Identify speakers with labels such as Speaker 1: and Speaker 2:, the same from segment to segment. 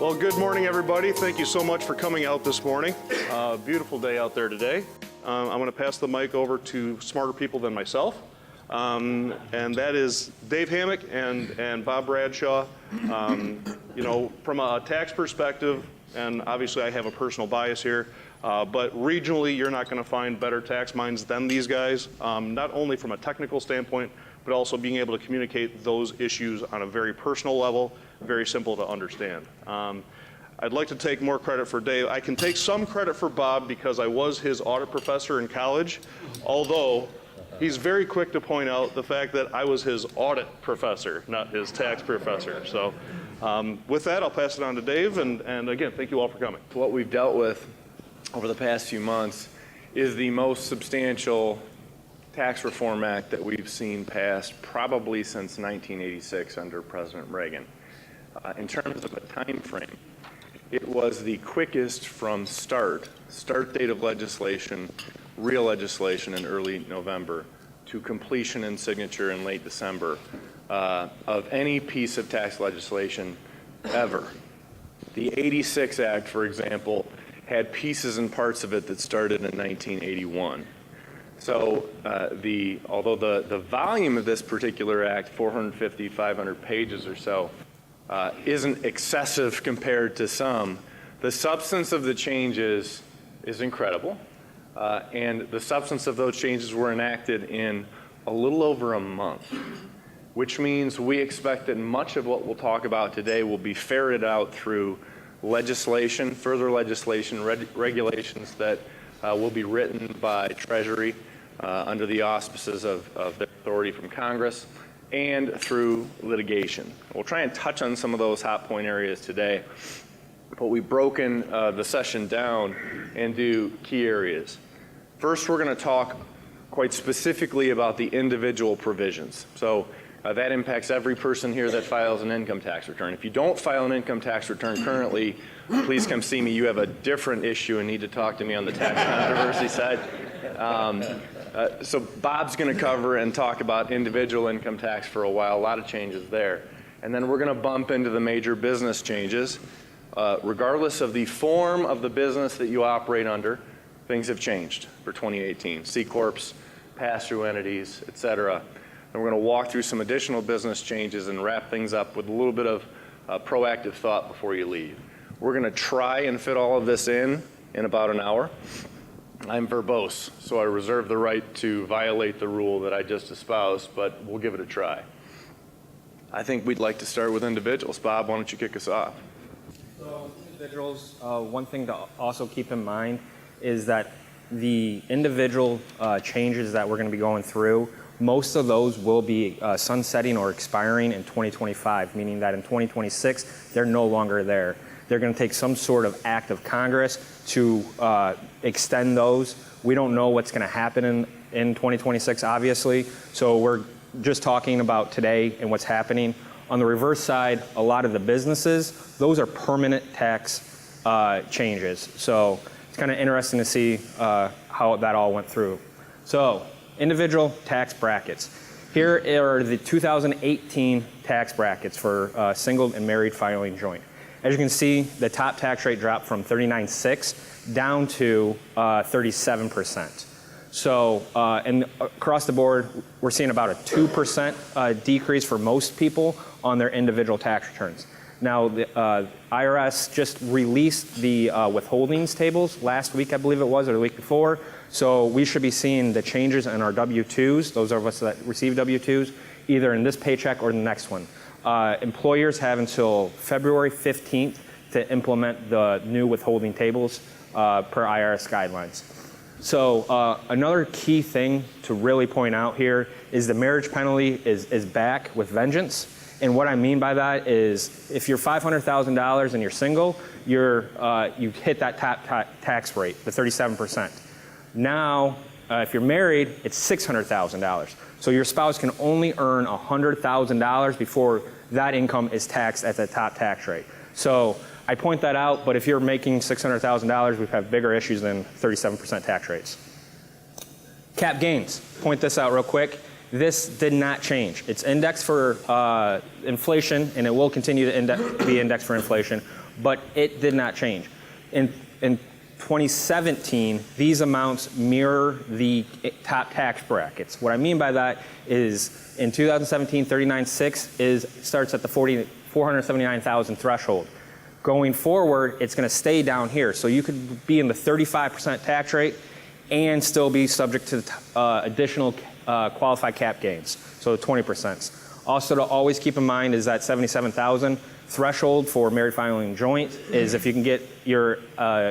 Speaker 1: Well, good morning, everybody. Thank you so much for coming out this morning. Beautiful day out there today. I'm going to pass the mic over to smarter people than myself, and that is Dave Hammock and Bob Bradshaw. You know, from a tax perspective, and obviously I have a personal bias here, but regionally you're not going to find better tax minds than these guys, not only from a technical standpoint, but also being able to communicate those issues on a very personal level, very simple to understand. I'd like to take more credit for Dave. I can take some credit for Bob because I was his audit professor in college, although he's very quick to point out the fact that I was his audit professor, not his tax professor. So with that, I'll pass it on to Dave, and again, thank you all for coming.
Speaker 2: What we've dealt with over the past few months is the most substantial Tax Reform Act that we've seen passed probably since 1986 under President Reagan. In terms of a time frame, it was the quickest from start date of legislation, real legislation in early November, to completion and signature in late December of any piece of tax legislation ever. The 86 Act, for example, had pieces and parts of it that started in 1981. So although the volume of this particular act, 450, 500 pages or so, isn't excessive compared to some, the substance of the changes is incredible. And the substance of those changes were enacted in a little over a month, which means we expect that much of what we'll talk about today will be ferreted out through legislation, further legislation, regulations that will be written by Treasury under the auspices of the authority from Congress, and through litigation. We'll try and touch on some of those hot point areas today, but we've broken the session down into key areas. First, we're going to talk quite specifically about the individual provisions. So that impacts every person here that files an income tax return. If you don't file an income tax return currently, please come see me. You have a different issue and need to talk to me on the tax controversy side. So Bob's going to cover and talk about individual income tax for a while, a lot of changes there. And then we're going to bump into the major business changes. Regardless of the form of the business that you operate under, things have changed for 2018. C Corps, pass-through entities, et cetera. And we're going to walk through some additional business changes and wrap things up with a little bit of proactive thought before you leave. We're going to try and fit all of this in about an hour. I'm verbose, so I reserve the right to violate the rule that I just espoused, but we'll give it a try. I think we'd like to start with individuals. Bob, why don't you kick us off?
Speaker 3: So individuals, one thing to also keep in mind is that the individual changes that we're going to be going through, most of those will be sunsetting or expiring in 2025, meaning that in 2026, they're no longer there. They're going to take some sort of act of Congress to extend those. We don't know what's going to happen in 2026, obviously, so we're just talking about today and what's happening. On the reverse side, a lot of the businesses, those are permanent tax changes. So it's kind of interesting to see how that all went through. So individual tax brackets. Here are the 2018 tax brackets for single and married filing joint. As you can see, the top tax rate dropped from 39.6 down to 37%. So, and across the board, we're seeing about a 2% decrease for most people on their individual tax returns. Now, the IRS just released the withholdings tables last week, I believe it was, or the week before. So we should be seeing the changes in our W-2s, those of us that receive W-2s, either in this paycheck or the next one. Employers have until February 15th to implement the new withholding tables per IRS guidelines. So another key thing to really point out here is the marriage penalty is back with vengeance. And what I mean by that is if you're $500,000 and you're single, you hit that top tax rate, the 37%. Now, if you're married, it's $600,000. So your spouse can only earn $100,000 before that income is taxed at the top tax rate. So I point that out, but if you're making $600,000, we have bigger issues than 37% tax rates. Cap gains, point this out real quick. This did not change. It's indexed for inflation, and it will continue to be indexed for inflation. but it did not change. In 2017, these amounts mirror the top tax brackets. What I mean by that is in 2017, 39.6 starts at the 479,000 threshold. Going forward, it's going to stay down here. So you could be in the 35% tax rate and still be subject to additional qualified cap gains, so the 20%. Also, to always keep in mind is that 77,000 threshold for married filing joint is if you can get your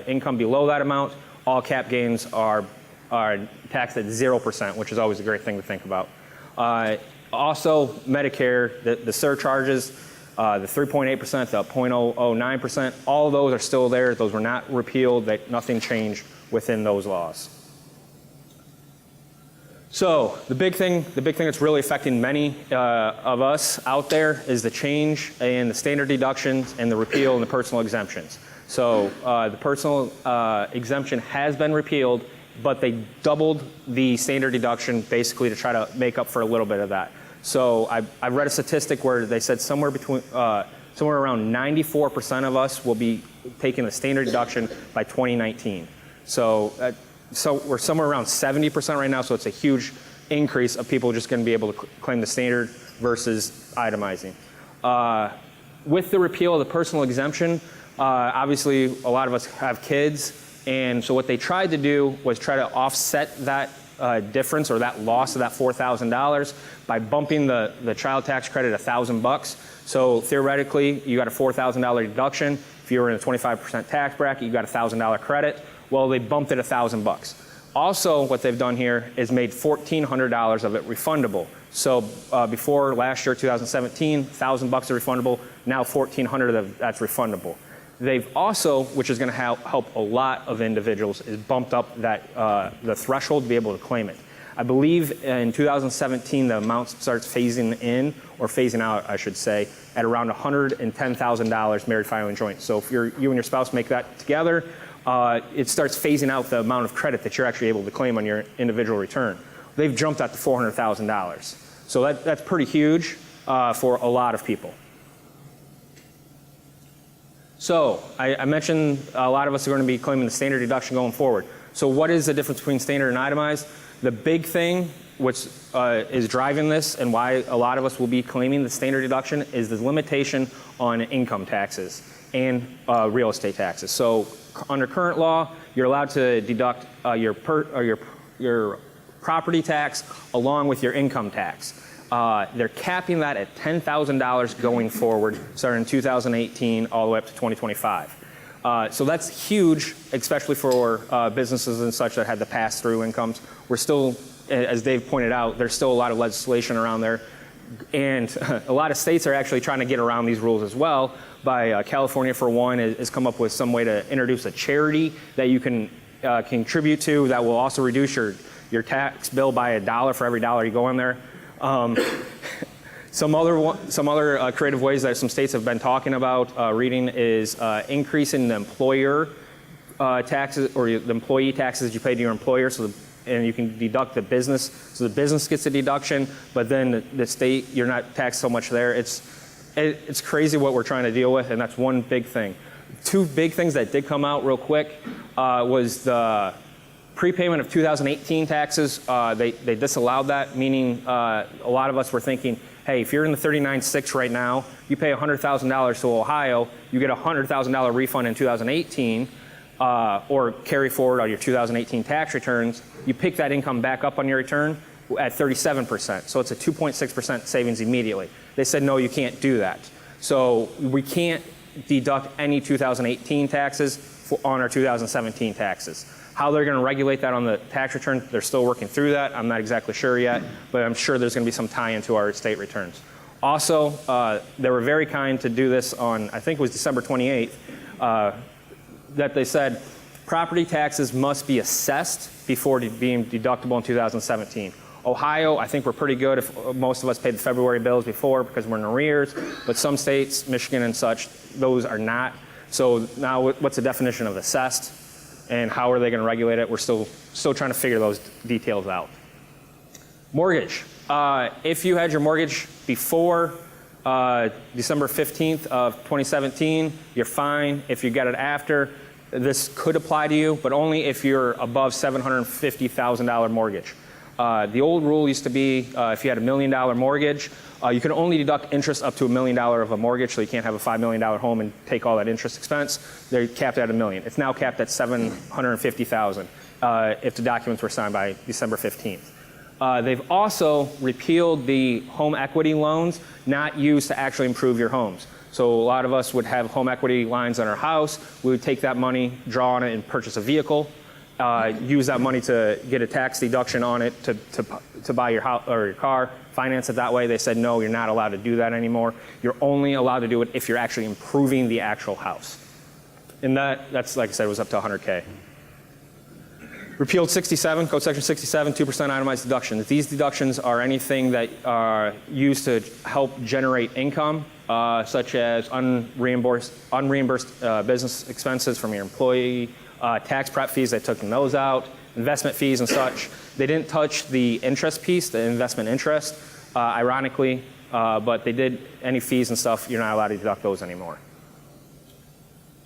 Speaker 3: income below that amount, all cap gains are taxed at 0%, which is always a great thing to think about. Also, Medicare, the surcharges, the 3.8%, the 0.009%, all of those are still there. Those were not repealed. Nothing changed within those laws. So the big thing that's really affecting many of us out there is the change in the standard deductions and the repeal and the personal exemptions. So the personal exemption has been repealed, but they doubled the standard deduction basically to try to make up for a little bit of that. So I read a statistic where they said somewhere around 94% of us will be taking the standard deduction by 2019. So we're somewhere around 70% right now, so it's a huge increase of people just going to be able to claim the standard versus itemizing. With the repeal of the personal exemption, obviously a lot of us have kids, and so what they tried to do was try to offset that difference or that loss of that $4,000 by bumping the child tax credit $1,000. So theoretically, you got a $4,000 deduction. If you were in a 25% tax bracket, you got a $1,000 credit. Well, they bumped it $1,000. Also, what they've done here is made $1,400 of it refundable. So before last year, 2017, $1,000 are refundable. Now $1,400 of that's refundable. They've also, which is going to help a lot of individuals, is bumped up that the threshold to be able to claim it. I believe in 2017 the amount starts phasing in, or phasing out, I should say, at around $110,000 married filing joint. So if you and your spouse make that together, it starts phasing out the amount of credit that you're actually able to claim on your individual return. They've jumped that to $400,000. So that's pretty huge for a lot of people. So I mentioned a lot of us are going to be claiming the standard deduction going forward. So what is the difference between standard and itemized? The big thing which is driving this and why a lot of us will be claiming the standard deduction is the limitation on income taxes and real estate taxes. So under current law, you're allowed to deduct your property tax along with your income tax. They're capping that at $10,000 going forward, starting in 2018 all the way up to 2025. So that's huge, especially for businesses and such that had the pass-through incomes. We're still, as Dave pointed out, there's still a lot of legislation around there. And a lot of states are actually trying to get around these rules as well. By California, for one, has come up with some way to introduce a charity that you can contribute to that will also reduce your tax bill by $1 for every dollar you go in there. Some other creative ways that some states have been talking about reading is increasing the employer taxes or the employee taxes you pay to your employer, and you can deduct the business, so the business gets a deduction, but then the state, you're not taxed so much there. It's crazy what we're trying to deal with, and that's one big thing. Two big things that did come out real quick was the prepayment of 2018 taxes. They disallowed that, meaning a lot of us were thinking, hey, if you're in the 39.6 right now, you pay $100,000 to Ohio, you get a $100,000 refund in 2018, or carry forward on your 2018 tax returns. You pick that income back up on your return at 37%. So it's a 2.6% savings immediately. They said, no, you can't do that. So we can't deduct any 2018 taxes on our 2017 taxes. How they're going to regulate that on the tax return, they're still working through that. I'm not exactly sure yet, but I'm sure there's going to be some tie-in to our state returns. Also, they were very kind to do this on, I think it was December 28th, that they said property taxes must be assessed before being deductible in 2017. Ohio, I think we're pretty good if most of us paid the February bills before because we're in arrears, but some states, Michigan and such, those are not. So now what's the definition of assessed and how are they going to regulate it? We're still trying to figure those details out. Mortgage. If you had your mortgage before December 15th of 2017, you're fine. If you get it after, this could apply to you, but only if you're above $750,000 mortgage. The old rule used to be if you had $1 million mortgage, you can only deduct interest up to $1 million of a mortgage, so you can't have a $5 million home and take all that interest expense. They're capped at $1 million. It's now capped at $750,000 if the documents were signed by December 15th. They've also repealed the home equity loans not used to actually improve your homes. So a lot of us would have home equity lines on our house. We would take that money, draw on it, and purchase a vehicle. Use that money to get a tax deduction on it to buy your house or your car, finance it that way. They said, no, you're not allowed to do that anymore. You're only allowed to do it if you're actually improving the actual house. And that's, like I said, was up to 100K. Repealed 67, Code Section 67, 2% itemized deductions. These deductions are anything that are used to help generate income, such as unreimbursed business expenses from your employee, tax prep fees, they took those out, investment fees and such. They didn't touch the interest piece, the investment interest, ironically, but they did any fees and stuff, you're not allowed to deduct those anymore.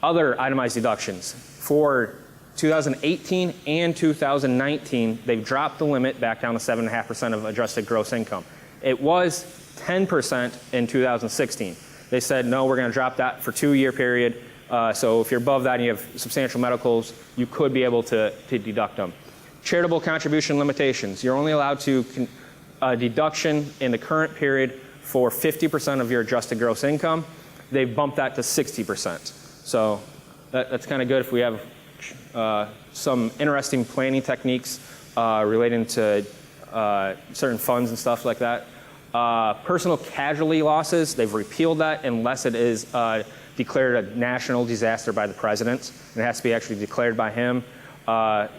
Speaker 3: Other itemized deductions. For 2018 and 2019, they've dropped the limit back down to 7.5% of adjusted gross income. It was 10% in 2016. They said, no, we're going to drop that for 2-year period. So if you're above that and you have substantial medicals, you could be able to deduct them. Charitable contribution limitations. You're only allowed to deduction in the current period for 50% of your adjusted gross income. They've bumped that to 60%. So that's kind of good if we have some interesting planning techniques relating to certain funds and stuff like that. Personal casualty losses, they've repealed that unless it is declared a national disaster by the president. It has to be actually declared by him.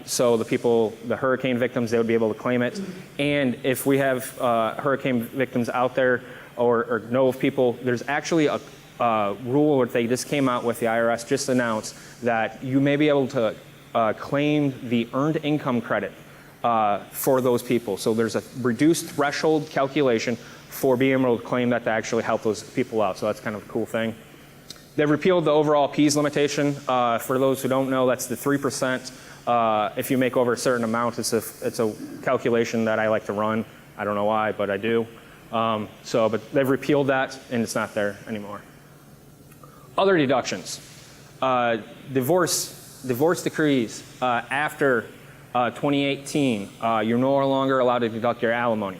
Speaker 3: So the hurricane victims, they would be able to claim it. And if we have hurricane victims out there or know of people, there's actually a rule that they just came out with, the IRS just announced, that you may be able to claim the earned income credit for those people. So there's a reduced threshold calculation for being able to claim that to actually help those people out. So that's kind of a cool thing. They've repealed the overall P's limitation. For those who don't know, that's the 3%. If you make over a certain amount, it's a calculation that I like to run. I don't know why, but I do. But they've repealed that, and it's not there anymore. Other deductions. Divorce decrees after 2018, you're no longer allowed to deduct your alimony.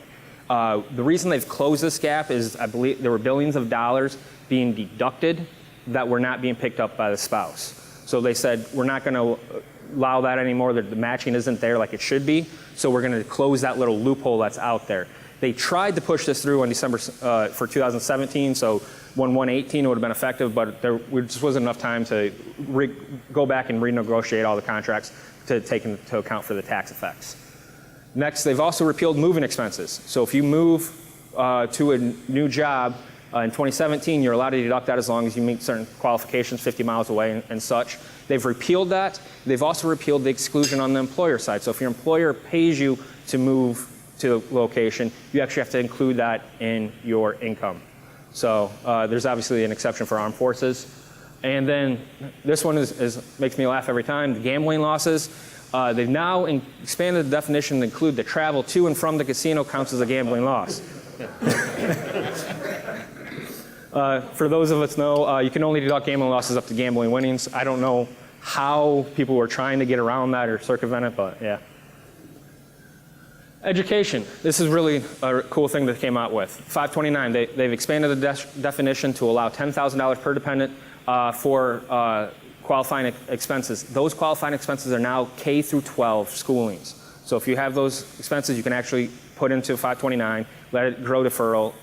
Speaker 3: The reason they've closed this gap is I believe there were billions of dollars being deducted that were not being picked up by the spouse. So they said, we're not going to allow that anymore. The matching isn't there like it should be. So we're going to close that little loophole that's out there. They tried to push this through on December for 2017. So 1/1/18 would have been effective, but there just wasn't enough time to go back and renegotiate all the contracts to take into account for the tax effects. Next, they've also repealed moving expenses. So if you move to a new job in 2017, you're allowed to deduct that as long as you meet certain qualifications, 50 miles away and such. They've repealed that. They've also repealed the exclusion on the employer side. So if your employer pays you to move to a location, you actually have to include that in your income. So there's obviously an exception for armed forces. And then this one makes me laugh every time, the gambling losses. They've now expanded the definition to include the travel to and from the casino counts as a gambling loss. For those of us know, you can only deduct gambling losses up to gambling winnings. I don't know how people were trying to get around that or circumvent it, but yeah. Education. This is really a cool thing that came out with. 529, they've expanded the definition to allow $10,000 per dependent for qualifying expenses. Those qualifying expenses are now K through 12 schoolings. So if you have those expenses, you can actually put into 529, let it grow deferral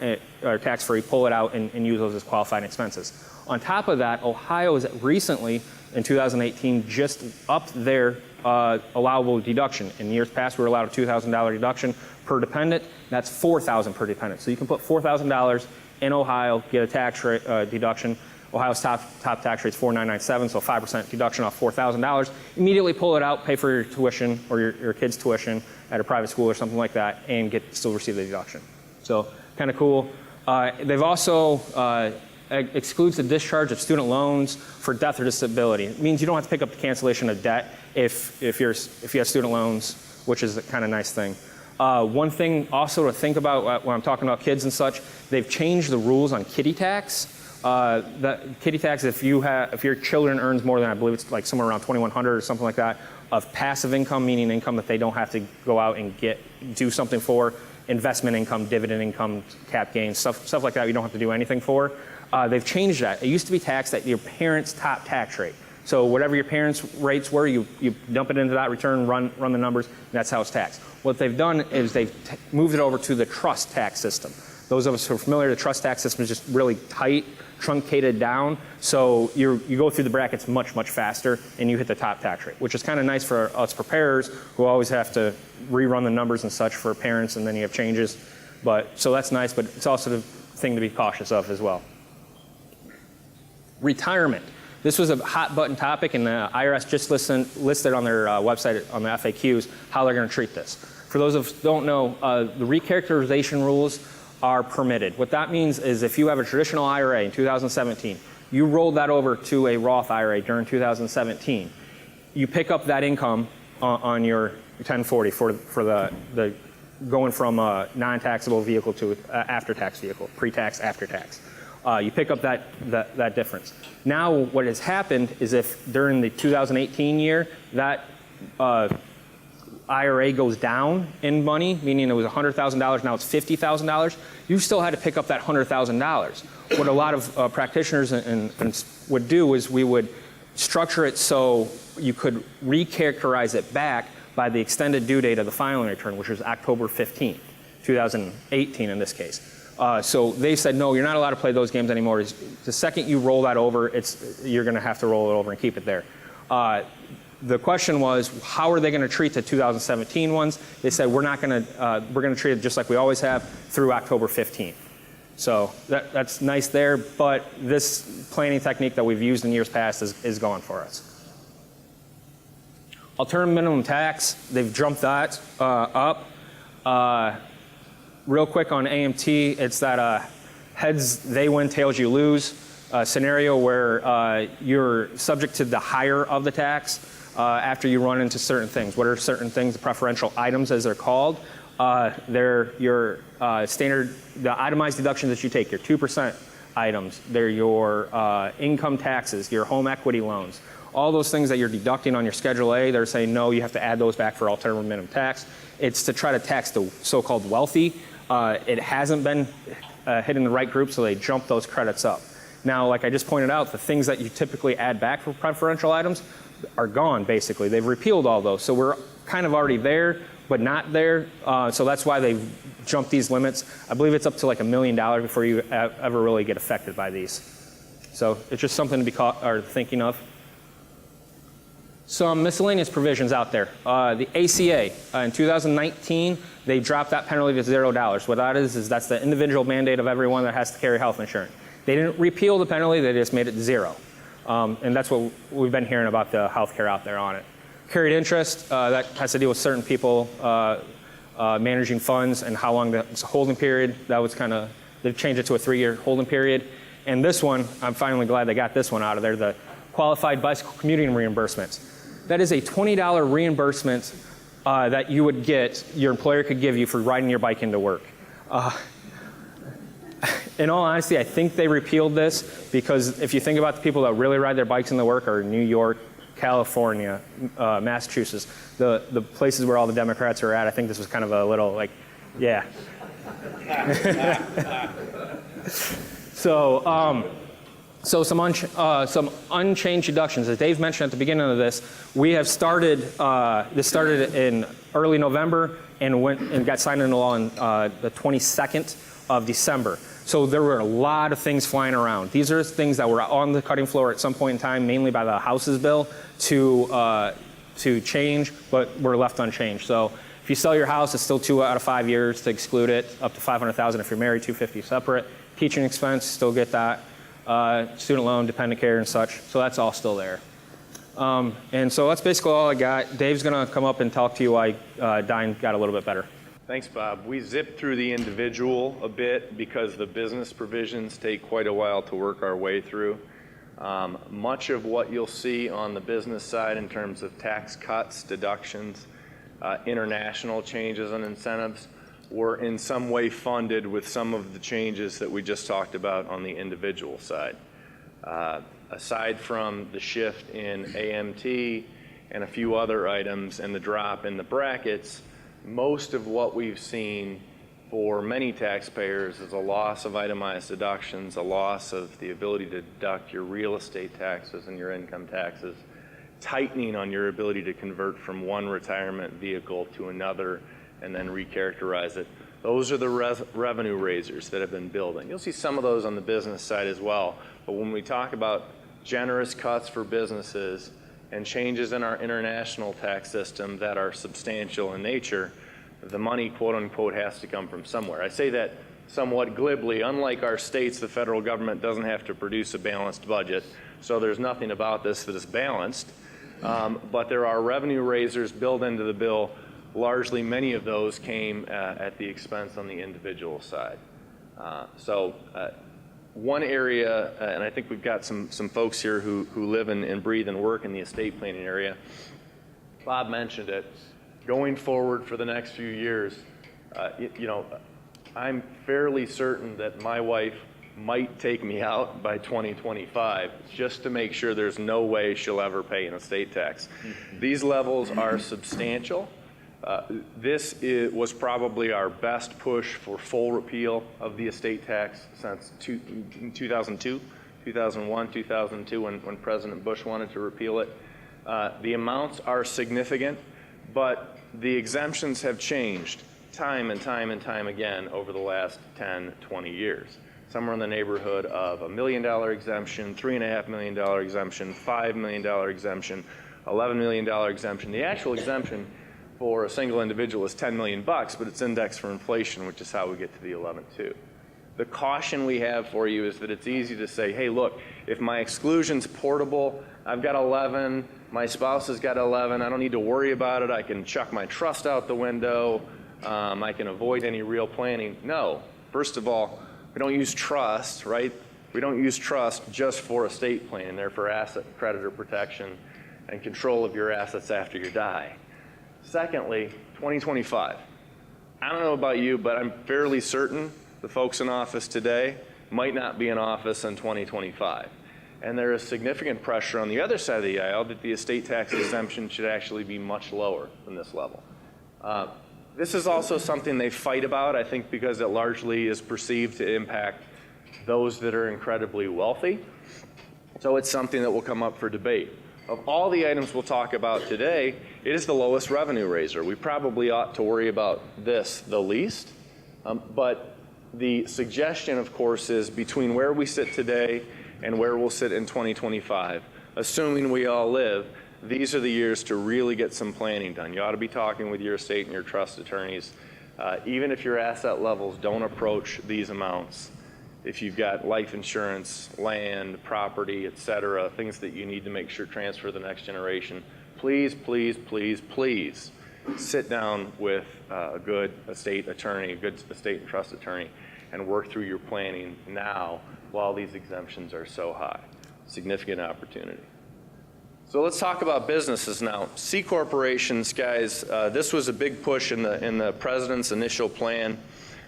Speaker 3: or tax-free, pull it out and use those as qualifying expenses. On top of that, Ohio has recently, in 2018, just upped their allowable deduction. In years past, we were allowed a $2,000 deduction per dependent. That's $4,000 per dependent. So you can put $4,000 in Ohio, get a tax rate, deduction. Ohio's top tax rate is 4,997, so 5% deduction off $4,000. Immediately pull it out, pay for your tuition or your kid's tuition at a private school or something like that, and still receive the deduction. So kind of cool. They've also excludes the discharge of student loans for death or disability. It means you don't have to pick up the cancellation of debt if you have student loans, which is a kind of nice thing. One thing also to think about when I'm talking about kids and such, they've changed the rules on kiddie tax. Kiddie tax, if your children earns more than, I believe it's like somewhere around 2,100 or something like that, of passive income, meaning income that they don't have to go out and do something for, investment income, dividend income, cap gains, stuff like that you don't have to do anything for. They've changed that. It used to be taxed at your parents' top tax rate. So whatever your parents' rates were, you dump it into that return, run the numbers, and that's how it's taxed. What they've done is they've moved it over to the trust tax system. Those of us who are familiar, the trust tax system is just really tight, truncated down, so you go through the brackets much faster, and you hit the top tax rate, which is kind of nice for us preparers who always have to rerun the numbers and such for parents, and then you have changes. So that's nice, but it's also the thing to be cautious of as well. Retirement. This was a hot button topic, and the IRS just listed on their website on the FAQs how they're going to treat this. For those of us who don't know, the recharacterization rules are permitted. What that means is if you have a traditional IRA in 2017, you rolled that over to a Roth IRA during 2017, you pick up that income on your 1040 for the going from a non-taxable vehicle to an after-tax vehicle, pre-tax, after-tax. You pick up that difference. Now what has happened is if during the 2018 year that IRA goes down in money, meaning it was $100,000, now it's $50,000, you still had to pick up that $100,000. What a lot of practitioners would do is we would structure it so you could recharacterize it back by the extended due date of the filing return, which was October 15th, 2018 in this case. So they said, no, you're not allowed to play those games anymore. The second you roll that over, you're going to have to roll it over and keep it there. The question was, how are they going to treat the 2017 ones? They said, we're going to treat it just like we always have through October 15th. So that's nice there, but this planning technique that we've used in years past is going for us. Alternative minimum tax, they've jumped that up. Real quick on AMT, it's that heads they win, tails you lose scenario where you're subject to the higher of the tax after you run into certain things. What are certain things? The preferential items, as they're called. They're your standard, the itemized deductions that you take, your 2% items. They're your income taxes, your home equity loans. All those things that you're deducting on your Schedule A, they're saying, no, you have to add those back for alternative minimum tax. It's to try to tax the so-called wealthy. It hasn't been hitting the right group, so they jumped those credits up. Now, like I just pointed out, the things that you typically add back for preferential items are gone, basically. They've repealed all those. So we're kind of already there, but not there. So that's why they've jumped these limits. I believe it's up to like $1 million before you ever really get affected by these. So it's just something to be thinking of. Some miscellaneous provisions out there. The ACA, in 2019, they dropped that penalty to $0. What that is that's the individual mandate of everyone that has to carry health insurance. They didn't repeal the penalty, they just made it $0. And that's what we've been hearing about the healthcare out there on it. Carried interest, that has to deal with certain people managing funds and how long it's a holding period. That was they've changed it to a 3-year holding period. And this one, I'm finally glad they got this one out of there, the qualified bicycle commuting reimbursements. That is a $20 reimbursement that you would get, your employer could give you for riding your bike into work. In all honesty, I think they repealed this because if you think about the people that really ride their bikes into work are New York, California, Massachusetts, the places where all the Democrats are at, I think this was kind of a little like, yeah. So some unchanged deductions. As Dave mentioned at the beginning of this, we have started, this started in early November and got signed into law on the 22nd of December. So there were a lot of things flying around. These are things that were on the cutting floor at some point in time, mainly by the House's bill to change, but were left unchanged. So if you sell your house, it's still 2 out of 5 years to exclude it, up to $500,000 if you're married, $250,000 separate. Teaching expense, still get that. Student loan, dependent care and such. So that's all still there. And so that's basically all I got. Dave's gonna come up and talk to you why Dine got a little bit better.
Speaker 2: Thanks, Bob. We zipped through the individual a bit because the business provisions take quite a while to work our way through. Much of what you'll see on the business side in terms of tax cuts, deductions, international changes and incentives were in some way funded with some of the changes that we just talked about on the individual side. Aside from the shift in AMT and a few other items and the drop in the brackets, most of what we've seen for many taxpayers is a loss of itemized deductions, a loss of the ability to deduct your real estate taxes and your income taxes, tightening on your ability to convert from one retirement vehicle to another and then recharacterize it. Those are the revenue raisers that have been building. You'll see some of those on the business side as well, but when we talk about generous cuts for businesses and changes in our international tax system that are substantial in nature, the money, quote unquote, has to come from somewhere. I say that somewhat glibly. Unlike our states, the federal government doesn't have to produce a balanced budget, so there's nothing about this that is balanced. But there are revenue raisers built into the bill. Largely, many of those came at the expense on the individual side. One area, and I think we've got some folks here who live and breathe and work in the estate planning area. Bob mentioned it. Going forward for the next few years, I'm fairly certain that my wife might take me out by 2025 just to make sure there's no way she'll ever pay an estate tax. These levels are substantial. This was probably our best push for full repeal of the estate tax since 2002, 2001, 2002, when President Bush wanted to repeal it. The amounts are significant, but the exemptions have changed time and time and time again over the last 10, 20 years. Somewhere in the neighborhood of $1 million exemption, $3.5 million exemption, $5 million exemption, $11 million exemption. The actual exemption for a single individual is $10 million, but it's indexed for inflation, which is how we get to the 11.2. The caution we have for you is that it's easy to say, hey, look, if my exclusion's portable, I've got 11, my spouse has got 11, I don't need to worry about it, I can chuck my trust out the window, I can avoid any real planning. No. First of all, we don't use trust, right? We don't use trust just for estate planning. They're for asset and creditor protection and control of your assets after you die. Secondly, 2025. I don't know about you, but I'm fairly certain the folks in office today might not be in office in 2025. And there is significant pressure on the other side of the aisle that the estate tax exemption should actually be much lower than this level. This is also something they fight about, I think, because it largely is perceived to impact those that are incredibly wealthy. So it's something that will come up for debate. Of all the items we'll talk about today, it is the lowest revenue raiser. We probably ought to worry about this the least. But the suggestion, of course, is between where we sit today and where we'll sit in 2025, assuming we all live, these are the years to really get some planning done. You ought to be talking with your estate and your trust attorneys. Even if your asset levels don't approach these amounts, if you've got life insurance, land, property, et cetera, things that you need to make sure transfer to the next generation, please, please, please, please sit down with a good estate attorney, a good estate and trust attorney, and work through your planning now while these exemptions are so high. Significant opportunity. So let's talk about businesses now. C corporations, guys, this was a big push in the president's initial plan.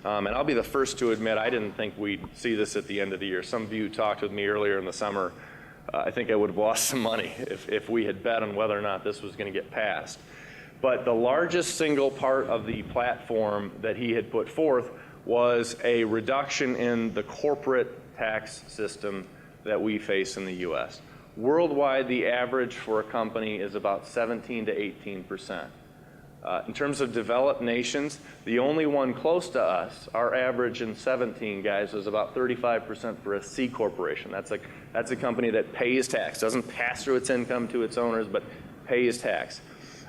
Speaker 2: And I'll be the first to admit I didn't think we'd see this at the end of the year. Some of you talked with me earlier in the summer. I think I would have lost some money if we had bet on whether or not this was going to get passed. But the largest single part of the platform that he had put forth was a reduction in the corporate tax system that we face in the U.S. Worldwide, the average for a company is about 17 to 18%. In terms of developed nations, the only one close to us, our average in 17, guys, is about 35% for a C corporation. That's a company that pays tax, doesn't pass through its income to its owners, but pays tax.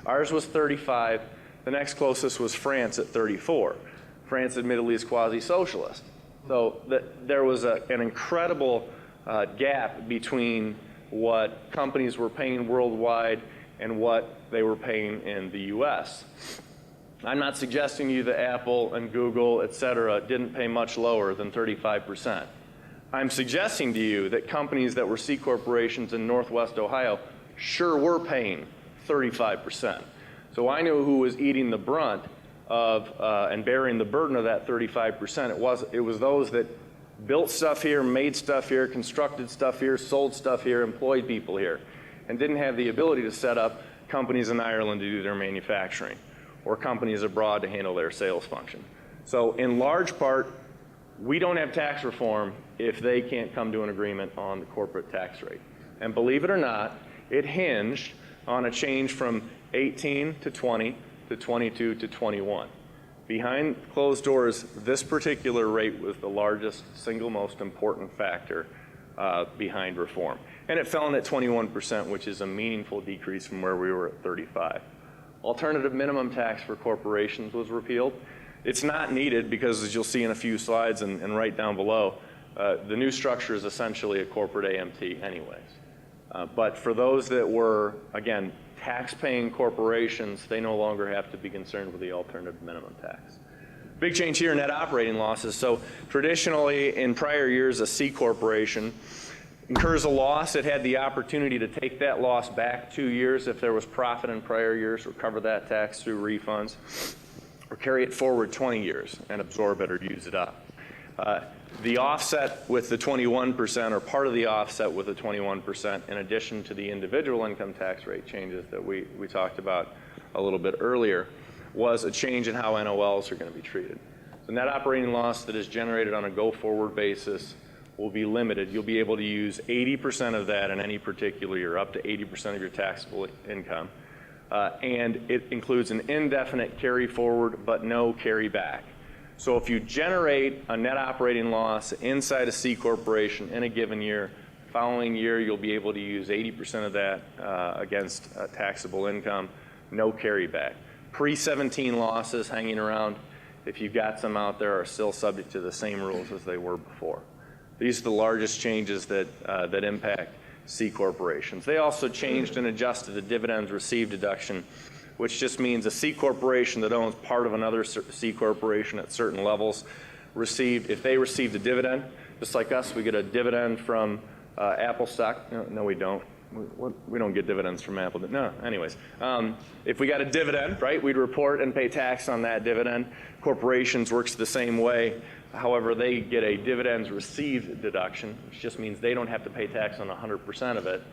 Speaker 2: Ours was 35. The next closest was France at 34. France, admittedly, is quasi-socialist. So there was an incredible gap between what companies were paying worldwide and what they were paying in the U.S. I'm not suggesting to you that Apple and Google, et cetera, didn't pay much lower than 35%. I'm suggesting to you that companies that were C corporations in Northwest Ohio sure were paying 35%. So I knew who was eating the brunt of and bearing the burden of that 35%. It was those that built stuff here, made stuff here, constructed stuff here, sold stuff here, employed people here, and didn't have the ability to set up companies in Ireland to do their manufacturing, or companies abroad to handle their sales function. So in large part, we don't have tax reform if they can't come to an agreement on the corporate tax rate. And believe it or not, it hinged on a change from 18 to 20 to 22 to 21. Behind closed doors, this particular rate was the largest, single most important factor behind reform. And it fell in at 21%, which is a meaningful decrease from where we were at 35. Alternative minimum tax for corporations was repealed. It's not needed because, as you'll see in a few slides and right down below, the new structure is essentially a corporate AMT anyways. But for those that were, again, tax-paying corporations, they no longer have to be concerned with the alternative minimum tax. Big change here, net operating losses. So traditionally, in prior years, a C corporation incurs a loss. It had the opportunity to take that loss back 2 years if there was profit in prior years, recover that tax through refunds, or carry it forward 20 years and absorb it or use it up. The offset with the 21%, or part of the offset with the 21%, in addition to the individual income tax rate changes that we talked about a little bit earlier, was a change in how NOLs are going to be treated. So net operating loss that is generated on a go-forward basis will be limited. You'll be able to use 80% of that in any particular year, up to 80% of your taxable income. And it includes an indefinite carry forward, but no carry back. So if you generate a net operating loss inside a C corporation in a given year, following year you'll be able to use 80% of that against taxable income, no carry back. Pre-17 losses hanging around, if you've got some out there, are still subject to the same rules as they were before. These are the largest changes that impact C corporations. They also changed and adjusted the dividends received deduction, which just means a C corporation that owns part of another C corporation at certain levels if they received a dividend, just like us, we get a dividend from Apple stock. No, we don't. We don't get dividends from Apple. No, anyways. If we got a dividend, right, we'd report and pay tax on that dividend. Corporations works the same way. However, they get a dividends received deduction, which just means they don't have to pay tax on 100% of it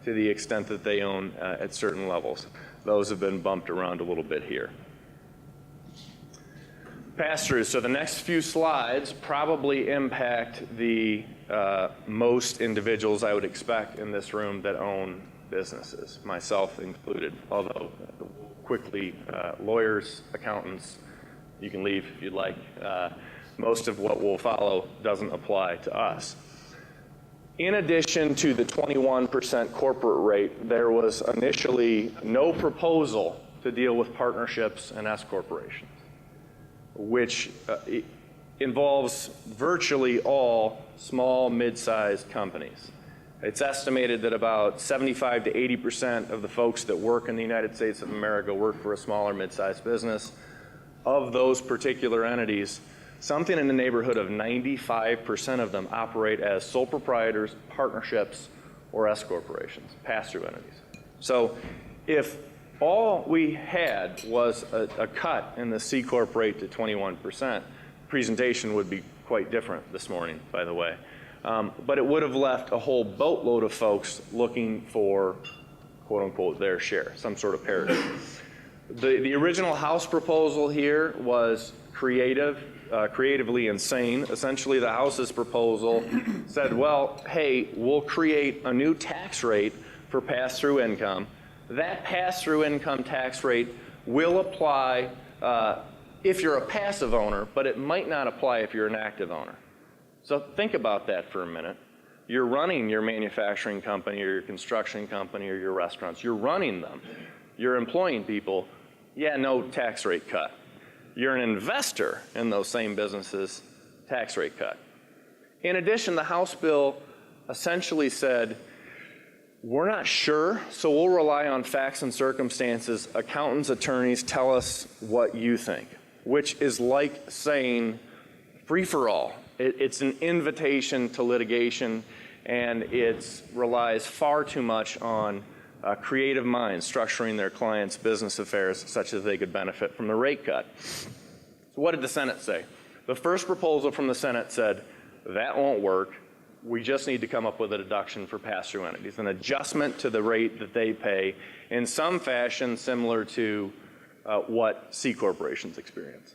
Speaker 2: to the extent that they own at certain levels. Those have been bumped around a little bit here. Pass-throughs. So the next few slides probably impact the most individuals I would expect in this room that own businesses, myself included. Although quickly, lawyers, accountants, you can leave if you'd like. Most of what will follow doesn't apply to us. In addition to the 21% corporate rate, there was initially no proposal to deal with partnerships and S corporations, which involves virtually all small, mid-sized companies. It's estimated that about 75 to 80% of the folks that work in the United States of America work for a small or mid-sized business. Of those particular entities, something in the neighborhood of 95% of them operate as sole proprietors, partnerships, or S corporations, pass-through entities. So if all we had was a cut in the C corp rate to 21%, presentation would be quite different this morning, by the way. But it would have left a whole boatload of folks looking for, quote unquote, their share, some sort of parity. The original House proposal here was creatively insane. Essentially, the House's proposal said, well, hey, we'll create a new tax rate for pass-through income. That pass-through income tax rate will apply if you're a passive owner, but it might not apply if you're an active owner. So think about that for a minute. You're running your manufacturing company or your construction company or your restaurants. You're running them. You're employing people. Yeah, no tax rate cut. You're an investor in those same businesses, tax rate cut. In addition, the House bill essentially said, We're not sure, so we'll rely on facts and circumstances. Accountants, attorneys, tell us what you think, which is like saying free-for-all. It's an invitation to litigation, and it relies far too much on creative minds structuring their clients' business affairs such that they could benefit from the rate cut. So what did the Senate say? The first proposal from the Senate said, that won't work. We just need to come up with a deduction for pass-through entities, an adjustment to the rate that they pay in some fashion similar to what C corporations experience.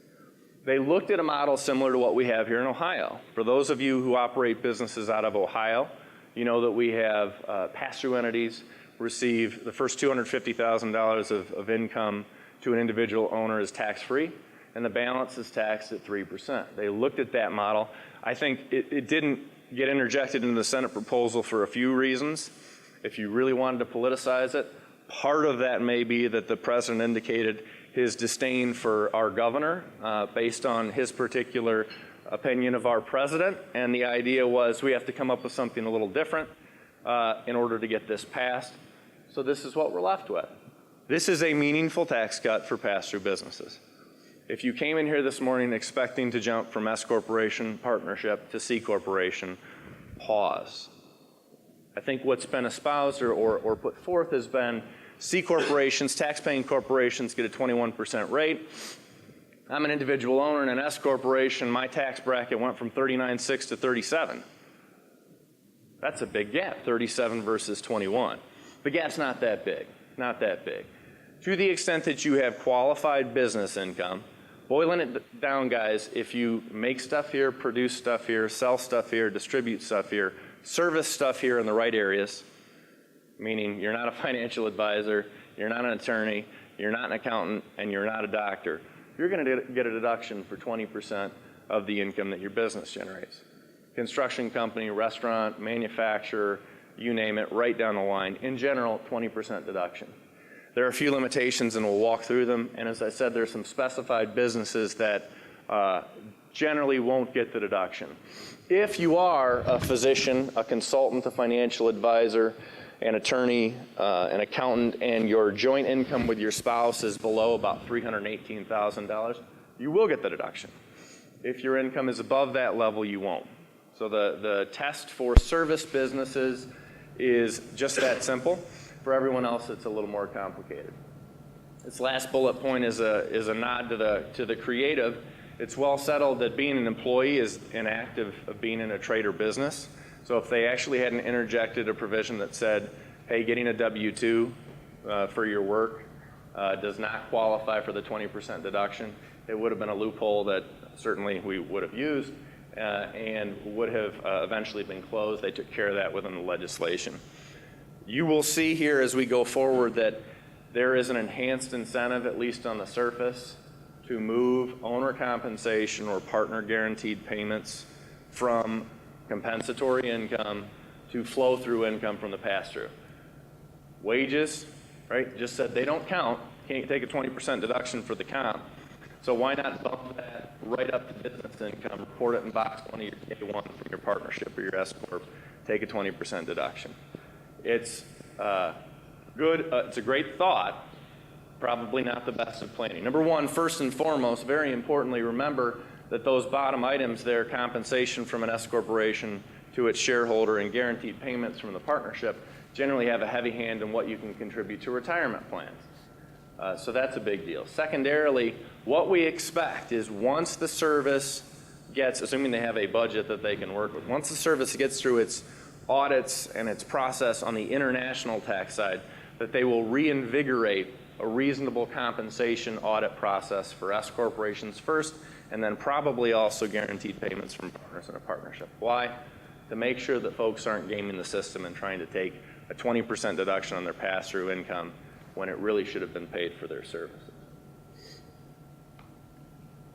Speaker 2: They looked at a model similar to what we have here in Ohio. For those of you who operate businesses out of Ohio, you know that we have pass-through entities receive the first $250,000 of income to an individual owner is tax-free, and the balance is taxed at 3%. They looked at that model. I think it didn't get interjected into the Senate proposal for a few reasons. If you really wanted to politicize it, part of that may be that the president indicated his disdain for our governor based on his particular opinion of our president, and the idea was we have to come up with something a little different in order to get this passed. So this is what we're left with. This is a meaningful tax cut for pass-through businesses. If you came in here this morning expecting to jump from S corporation partnership to C corporation, pause. I think what's been espoused or put forth has been C corporations, tax-paying corporations get a 21% rate. I'm an individual owner in an S corporation. My tax bracket went from 39.6 to 37. That's a big gap, 37 versus 21. The gap's not that big, not that big. To the extent that you have qualified business income, boiling it down, guys, if you make stuff here, produce stuff here, sell stuff here, distribute stuff here, service stuff here in the right areas, meaning you're not a financial advisor, you're not an attorney, you're not an accountant, and you're not a doctor, you're going to get a deduction for 20% of the income that your business generates. Construction company, restaurant, manufacturer, you name it, right down the line. In general, 20% deduction. There are a few limitations, and we'll walk through them. And as I said, there's some specified businesses that generally won't get the deduction. If you are a physician, a consultant, a financial advisor, an attorney, an accountant, and your joint income with your spouse is below about $318,000, you will get the deduction. If your income is above that level, you won't. So the test for service businesses is just that simple. For everyone else, it's a little more complicated. This last bullet point is a nod to the creative. It's well settled that being an employee is an act of being in a trade or business. So if they actually hadn't interjected a provision that said, hey, getting a W-2 for your work does not qualify for the 20% deduction, it would have been a loophole that certainly we would have used and would have eventually been closed. They took care of that within the legislation. You will see here as we go forward that there is an enhanced incentive, at least on the surface, to move owner compensation or partner guaranteed payments from compensatory income to flow through income from the pass-through. Wages, right, just said they don't count, can't take a 20% deduction for the comp, so why not bump that right up to business income, report it in box 1 of your K1 from your partnership or your S Corp, take a 20% deduction. It's good, it's a great thought, probably not the best of planning. Number one, first and foremost, very importantly, remember that those bottom items there, compensation from an S corporation to its shareholder and guaranteed payments from the partnership, generally have a heavy hand in what you can contribute to retirement plans. So that's a big deal. Secondarily, what we expect is once the service gets, assuming they have a budget that they can work with, once the service gets through its audits and its process on the international tax side, that they will reinvigorate a reasonable compensation audit process for S corporations first, and then probably also guaranteed payments from partners in a partnership. Why? To make sure that folks aren't gaming the system and trying to take a 20% deduction on their pass-through income when it really should have been paid for their services.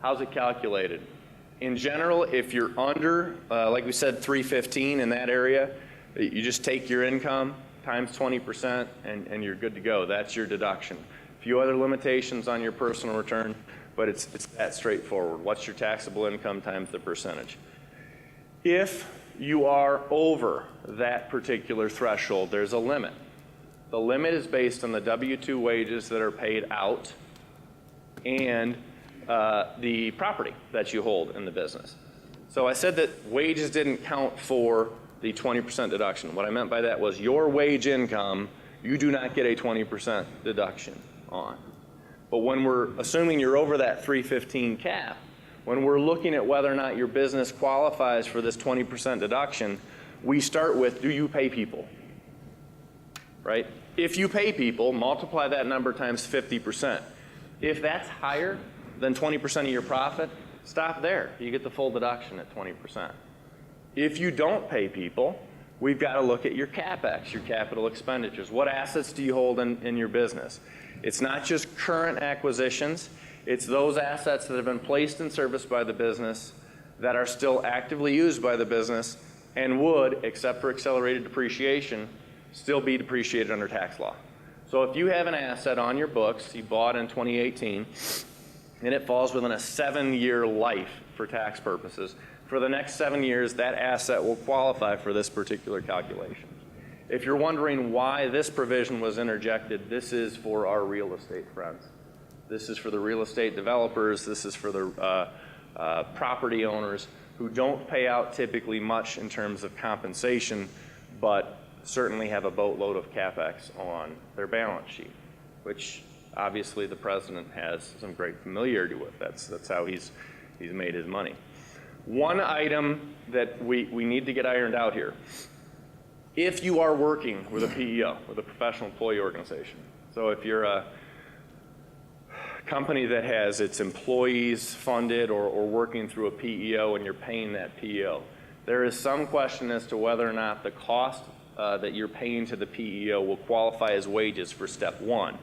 Speaker 2: How's it calculated? In general, if you're under, like we said, 315 in that area, you just take your income times 20% and you're good to go. That's your deduction. A few other limitations on your personal return, but it's that straightforward. What's your taxable income times the percentage? If you are over that particular threshold, there's a limit. The limit is based on the W-2 wages that are paid out and the property that you hold in the business. So I said that wages didn't count for the 20% deduction. What I meant by that was your wage income, you do not get a 20% deduction on. But when we're assuming you're over that 315 cap, when we're looking at whether or not your business qualifies for this 20% deduction, we start with, do you pay people? Right? If you pay people, multiply that number times 50%. If that's higher than 20% of your profit, stop there. You get the full deduction at 20%. If you don't pay people, we've got to look at your CapEx, your capital expenditures. What assets do you hold in your business? It's not just current acquisitions. It's those assets that have been placed in service by the business that are still actively used by the business and would, except for accelerated depreciation, still be depreciated under tax law. So if you have an asset on your books you bought in 2018 and it falls within a 7-year life for tax purposes, for the next 7 years that asset will qualify for this particular calculation. If you're wondering why this provision was interjected, this is for our real estate friends. This is for the real estate developers. This is for the property owners who don't pay out typically much in terms of compensation, but certainly have a boatload of CapEx on their balance sheet, which obviously the president has some great familiarity with. That's how he's made his money. One item that we need to get ironed out here. If you are working with a PEO, with a professional employee organization, so if you're a company that has its employees funded or working through a PEO and you're paying that PEO, there is some question as to whether or not the cost that you're paying to the PEO will qualify as wages for step one.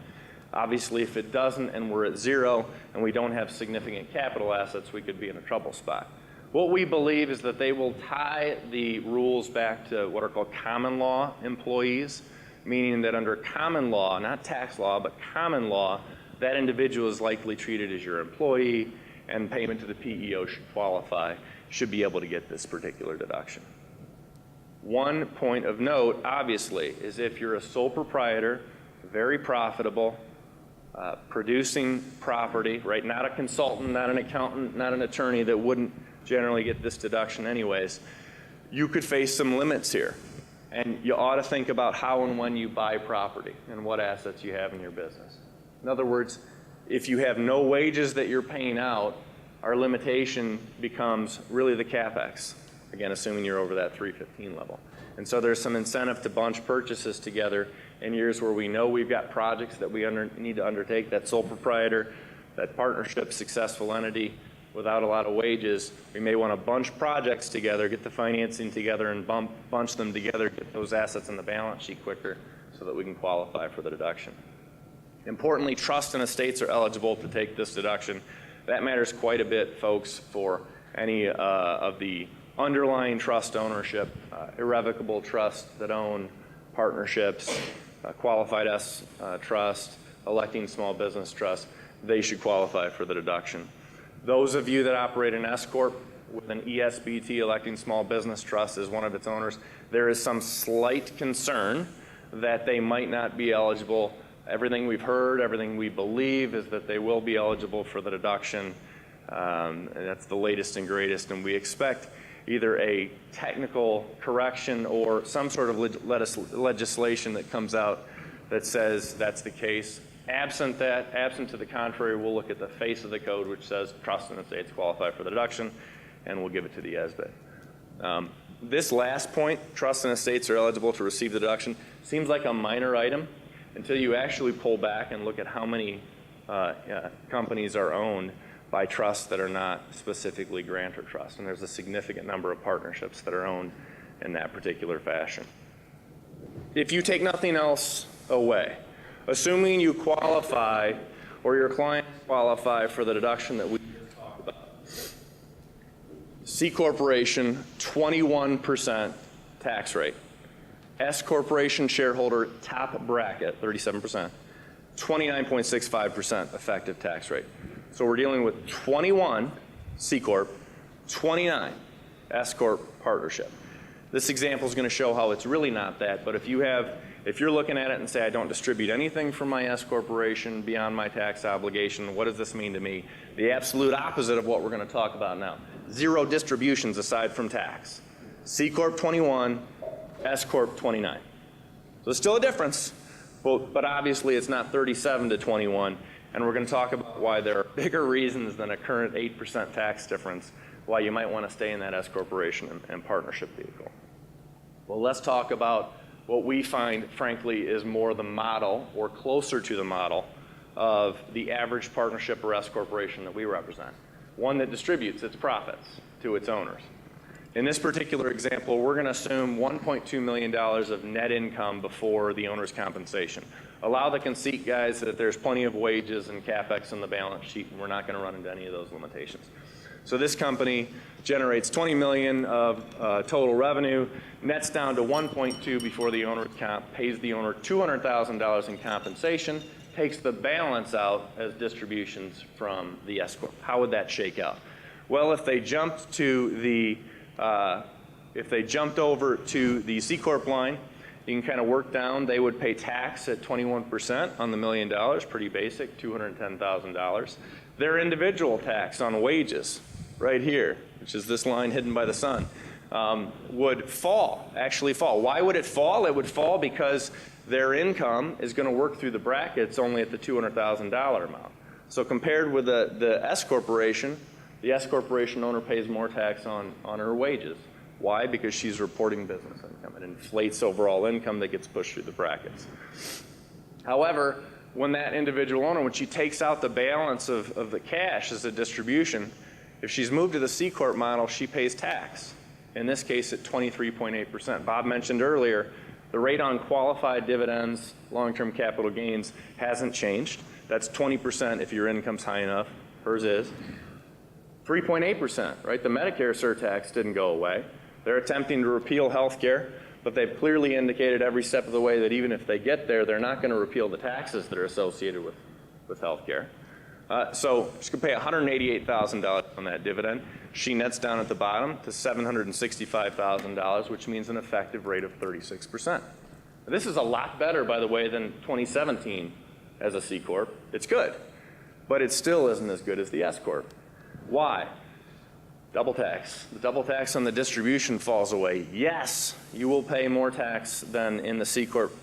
Speaker 2: Obviously, if it doesn't and we're at zero and we don't have significant capital assets, we could be in a trouble spot. What we believe is that they will tie the rules back to what are called common law employees, meaning that under common law, not tax law, but common law, that individual is likely treated as your employee and payment to the PEO should qualify, should be able to get this particular deduction. One point of note, obviously, is if you're a sole proprietor, very profitable, producing property, right? Not a consultant, not an accountant, not an attorney that wouldn't generally get this deduction anyways, you could face some limits here. And you ought to think about how and when you buy property and what assets you have in your business. In other words, if you have no wages that you're paying out, our limitation becomes really the CapEx, again, assuming you're over that 315 level. And so there's some incentive to bunch purchases together in years where we know we've got projects that we need to undertake, that sole proprietor, that partnership, successful entity, without a lot of wages. We may want to bunch projects together, get the financing together and bunch them together, get those assets on the balance sheet quicker so that we can qualify for the deduction. Importantly, trusts and estates are eligible to take this deduction. That matters quite a bit, folks, for any of the underlying trust ownership, irrevocable trusts that own partnerships, qualified S trust, electing small business trust. They should qualify for the deduction. Those of you that operate an S Corp with an ESBT, electing small business trust, as one of its owners, there is some slight concern that they might not be eligible. Everything we've heard, everything we believe is that they will be eligible for the deduction. And that's the latest and greatest, and we expect either a technical correction or some sort of legislation that comes out that says that's the case. Absent that, absent to the contrary, we'll look at the face of the code, which says trusts and estates qualify for the deduction, and we'll give it to the ESBIT. This last point, trusts and estates are eligible to receive the deduction, seems like a minor item until you actually pull back and look at how many companies are owned by trusts that are not specifically grantor trusts. And there's a significant number of partnerships that are owned in that particular fashion. If you take nothing else away, assuming you qualify or your clients qualify for the deduction that we just talked about, C Corporation, 21% tax rate. S Corporation shareholder top bracket, 37%, 29.65% effective tax rate. So we're dealing with 21 C Corp, 29 S Corp partnership. This example is going to show how it's really not that, but if you're looking at it and say, I don't distribute anything from my S corporation beyond my tax obligation, what does this mean to me? The absolute opposite of what we're going to talk about now. 0 distributions aside from tax. C Corp 21, S Corp 29. So there's still a difference, but obviously it's not 37 to 21, and we're going to talk about why there are bigger reasons than a current 8% tax difference why you might want to stay in that S corporation and partnership vehicle. Well, let's talk about what we find, frankly, is more the model or closer to the model of the average partnership or S corporation that we represent. One that distributes its profits to its owners. In this particular example, we're going to assume $1.2 million of net income before the owner's compensation. Allow the conceit, guys, that there's plenty of wages and CapEx on the balance sheet, and we're not going to run into any of those limitations. So this company generates $20 million of total revenue, nets down to 1.2 before the owner pays the owner $200,000 in compensation, takes the balance out as distributions from the S corp. How would that shake out? Well, if they jumped over to the C corp line, you can kind of work down. They would pay tax at 21% on the $1 million, pretty basic, $210,000. Their individual tax on wages, right here, which is this line hidden by the sun, would actually fall. Why would it fall? It would fall because their income is going to work through the brackets only at the $200,000 amount. So compared with the S corporation, the S corporation owner pays more tax on her wages. Why? Because she's reporting business income. It inflates overall income that gets pushed through the brackets. However, when that individual owner, when she takes out the balance of the cash as a distribution, if she's moved to the C corp model, she pays tax, in this case at 23.8%. Bob mentioned earlier, the rate on qualified dividends, long-term capital gains, hasn't changed. That's 20% if your income's high enough. Hers is. 3.8%, right? The Medicare surtax didn't go away. They're attempting to repeal health care, but they've clearly indicated every step of the way that even if they get there, they're not going to repeal the taxes that are associated with health care. So she's going to pay $188,000 on that dividend. She nets down at the bottom to $765,000, which means an effective rate of 36%. This is a lot better, by the way, than 2017 as a C corp. It's good, but it still isn't as good as the S corp. Why? Double tax. The double tax on the distribution falls away. Yes, you will pay more tax than in the C corp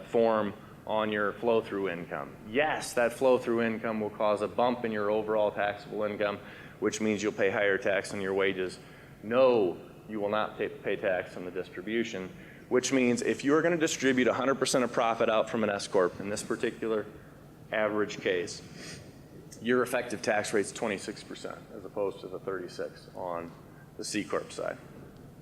Speaker 2: form on your flow-through income. Yes, that flow-through income will cause a bump in your overall taxable income, which means you'll pay higher tax on your wages. No, you will not pay tax on the distribution, which means if you're going to distribute 100% of profit out from an S corp, in this particular average case, your effective tax rate's 26% as opposed to the 36% on the C corp side.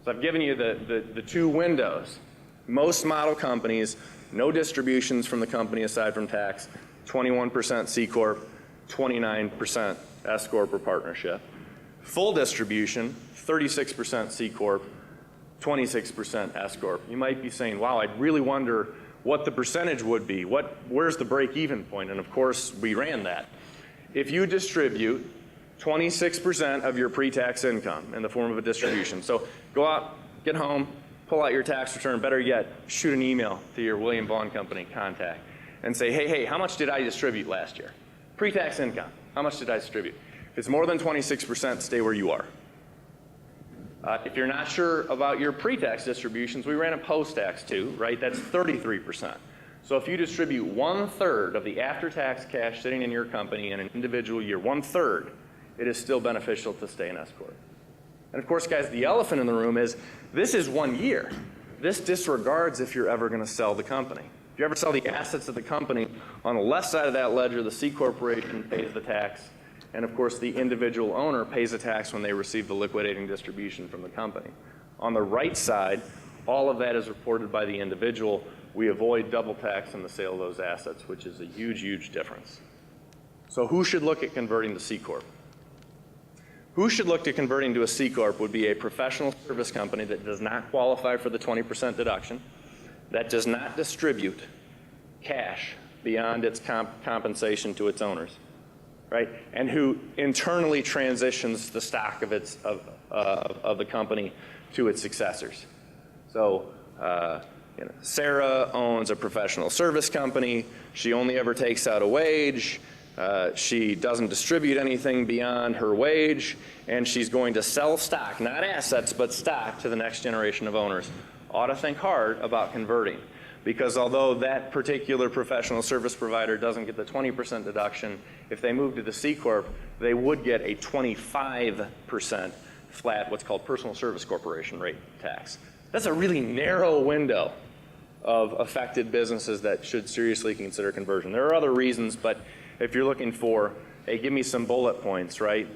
Speaker 2: So I've given you the two windows. Most model companies, no distributions from the company aside from tax, 21% C corp, 29% S corp or partnership. Full distribution, 36% C corp, 26% S corp. You might be saying, wow, I'd really wonder what the percentage would be. Where's the break-even point? And of course, we ran that. If you distribute 26% of your pre-tax income in the form of a distribution, so go out, get home, pull out your tax return, better yet, shoot an email to your William Vaughan Company contact and say, hey, how much did I distribute last year? Pre-tax income, how much did I distribute? If it's more than 26%, stay where you are. If you're not sure about your pre-tax distributions, we ran a post-tax too, right? That's 33%. So if you distribute 1/3 of the after-tax cash sitting in your company in an individual year, 1/3, it is still beneficial to stay in S corp. And of course, guys, the elephant in the room is this is 1 year. This disregards if you're ever going to sell the company. If you ever sell the assets of the company, on the left side of that ledger, the C corporation pays the tax, and of course, the individual owner pays the tax when they receive the liquidating distribution from the company. On the right side, all of that is reported by the individual. We avoid double tax on the sale of those assets, which is a huge, huge difference. So who should look at converting to C corp? Who should look to converting to a C corp would be a professional service company that does not qualify for the 20% deduction, that does not distribute cash beyond its compensation to its owners, right? And who internally transitions the stock of the company to its successors. So Sarah owns a professional service company. She only ever takes out a wage. She doesn't distribute anything beyond her wage, and she's going to sell stock, not assets, but stock to the next generation of owners. Ought to think hard about converting, because although that particular professional service provider doesn't get the 20% deduction, if they move to the C Corp, they would get a 25% flat, what's called personal service corporation rate tax. That's a really narrow window of affected businesses that should seriously consider conversion. There are other reasons, but if you're looking for, hey, give me some bullet points, right?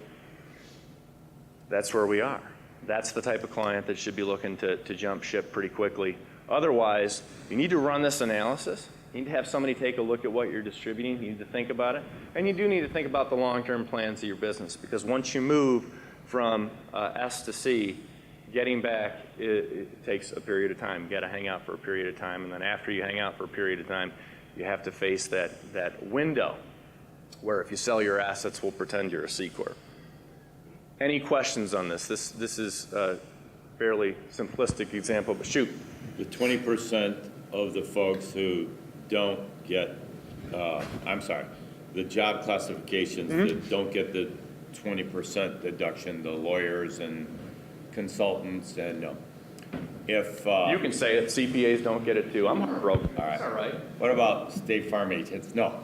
Speaker 2: That's where we are. That's the type of client that should be looking to jump ship pretty quickly. Otherwise, you need to run this analysis. You need to have somebody take a look at what you're distributing. You need to think about it. And you do need to think about the long-term plans of your business, because once you move from S to C, getting back, it takes a period of time. You got to hang out for a period of time, and then after you hang out for a period of time, you have to face that window where if you sell your assets, we'll pretend you're a C Corp. Any questions on this? This is a fairly simplistic example, but shoot.
Speaker 4: The 20% of the folks who don't get, the job classifications that don't get the 20% deduction, the lawyers and consultants, and if...
Speaker 2: you can say it, CPAs don't get it too. I'm heartbroken.
Speaker 4: All right.
Speaker 2: All right.
Speaker 4: What about State Farm agents? No.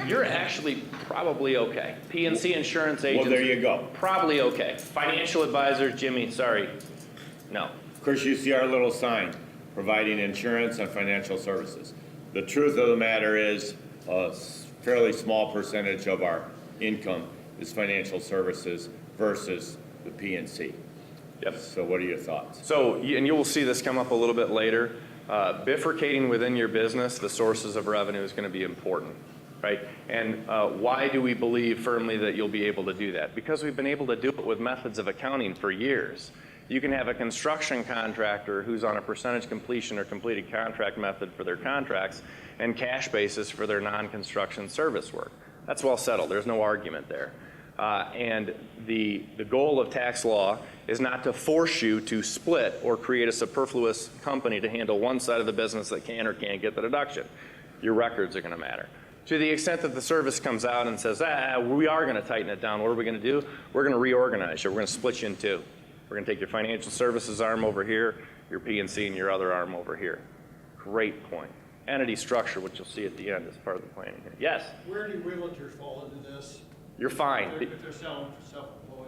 Speaker 2: You're actually probably okay. P&C insurance agents.
Speaker 4: Well, there you go.
Speaker 2: Probably okay. Financial advisors, Jimmy, sorry, no.
Speaker 4: Of course, you see our little sign, providing insurance and financial services. The truth of the matter is a fairly small percentage of our income is financial services versus the P&C.
Speaker 2: Yep.
Speaker 4: So what are your thoughts?
Speaker 2: So, and you will see this come up a little bit later, bifurcating within your business the sources of revenue is going to be important, right? And why do we believe firmly that you'll be able to do that? Because we've been able to do it with methods of accounting for years. You can have a construction contractor who's on a percentage completion or completed contract method for their contracts and cash basis for their non-construction service work. That's well settled. There's no argument there. And the goal of tax law is not to force you to split or create a superfluous company to handle one side of the business that can or can't get the deduction. Your records are going to matter. To the extent that the service comes out and says, we are going to tighten it down, what are we going to do? We're going to reorganize you. We're going to split you in two. We're going to take your financial services arm over here, your P&C and your other arm over here. Great point. Entity structure, which you'll see at the end, is part of the planning here. Yes?
Speaker 5: Where do realtors fall into this?
Speaker 2: You're fine.
Speaker 5: If they're self-employed?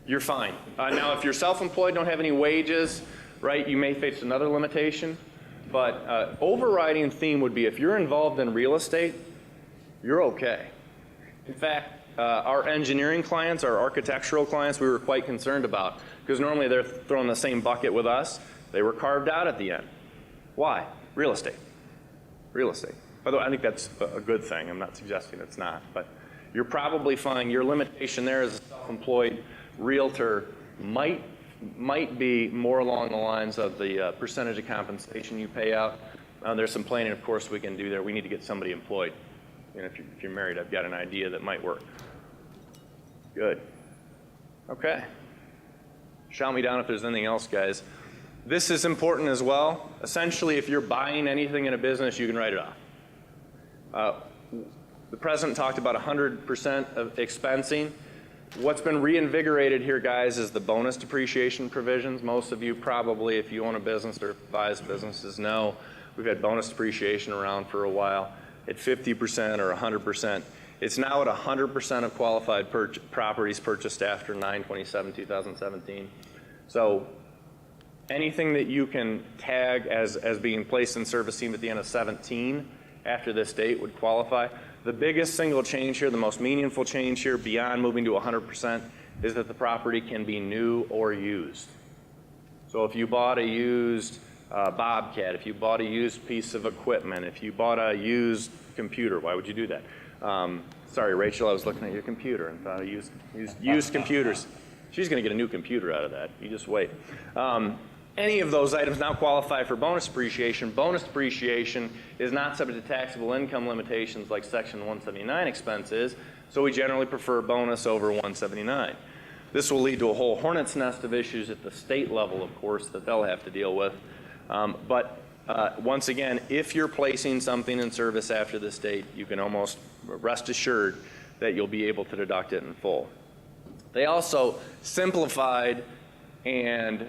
Speaker 2: You're fine. Now, if you're self-employed, don't have any wages, right, you may face another limitation. But overriding theme would be if you're involved in real estate, you're okay. In fact, our engineering clients, our architectural clients, we were quite concerned about, because normally they're thrown in the same bucket with us. They were carved out at the end. Why? Real estate. Real estate. By the way, I think that's a good thing. I'm not suggesting it's not, but you're probably fine. Your limitation there as a self-employed realtor might be more along the lines of the percentage of compensation you pay out. There's some planning, of course, we can do there. We need to get somebody employed. You know, if you're married, I've got an idea that might work. Good. Okay. Shout me down if there's anything else, guys. This is important as well. Essentially, if you're buying anything in a business, you can write it off. The president talked about 100% of expensing. What's been reinvigorated here, guys, is the bonus depreciation provisions. Most of you probably, if you own a business or advise businesses, know we've had bonus depreciation around for a while at 50% or 100%. It's now at 100% of qualified properties purchased after 9/27/2017. So anything that you can tag as being placed in service team at the end of 17 after this date would qualify. The biggest single change here, the most meaningful change here beyond moving to 100% is that the property can be new or used. So if you bought a used Bobcat, if you bought a used piece of equipment, if you bought a used computer, why would you do that? Sorry, Rachel, I was looking at your computer and thought I used computers. She's going to get a new computer out of that. You just wait. Any of those items now qualify for bonus depreciation. Bonus depreciation is not subject to taxable income limitations like Section 179 expenses, so we generally prefer bonus over 179. This will lead to a whole hornet's nest of issues at the state level, of course, that they'll have to deal with. Once again, if you're placing something in service after this date, you can almost rest assured that you'll be able to deduct it in full. They also simplified and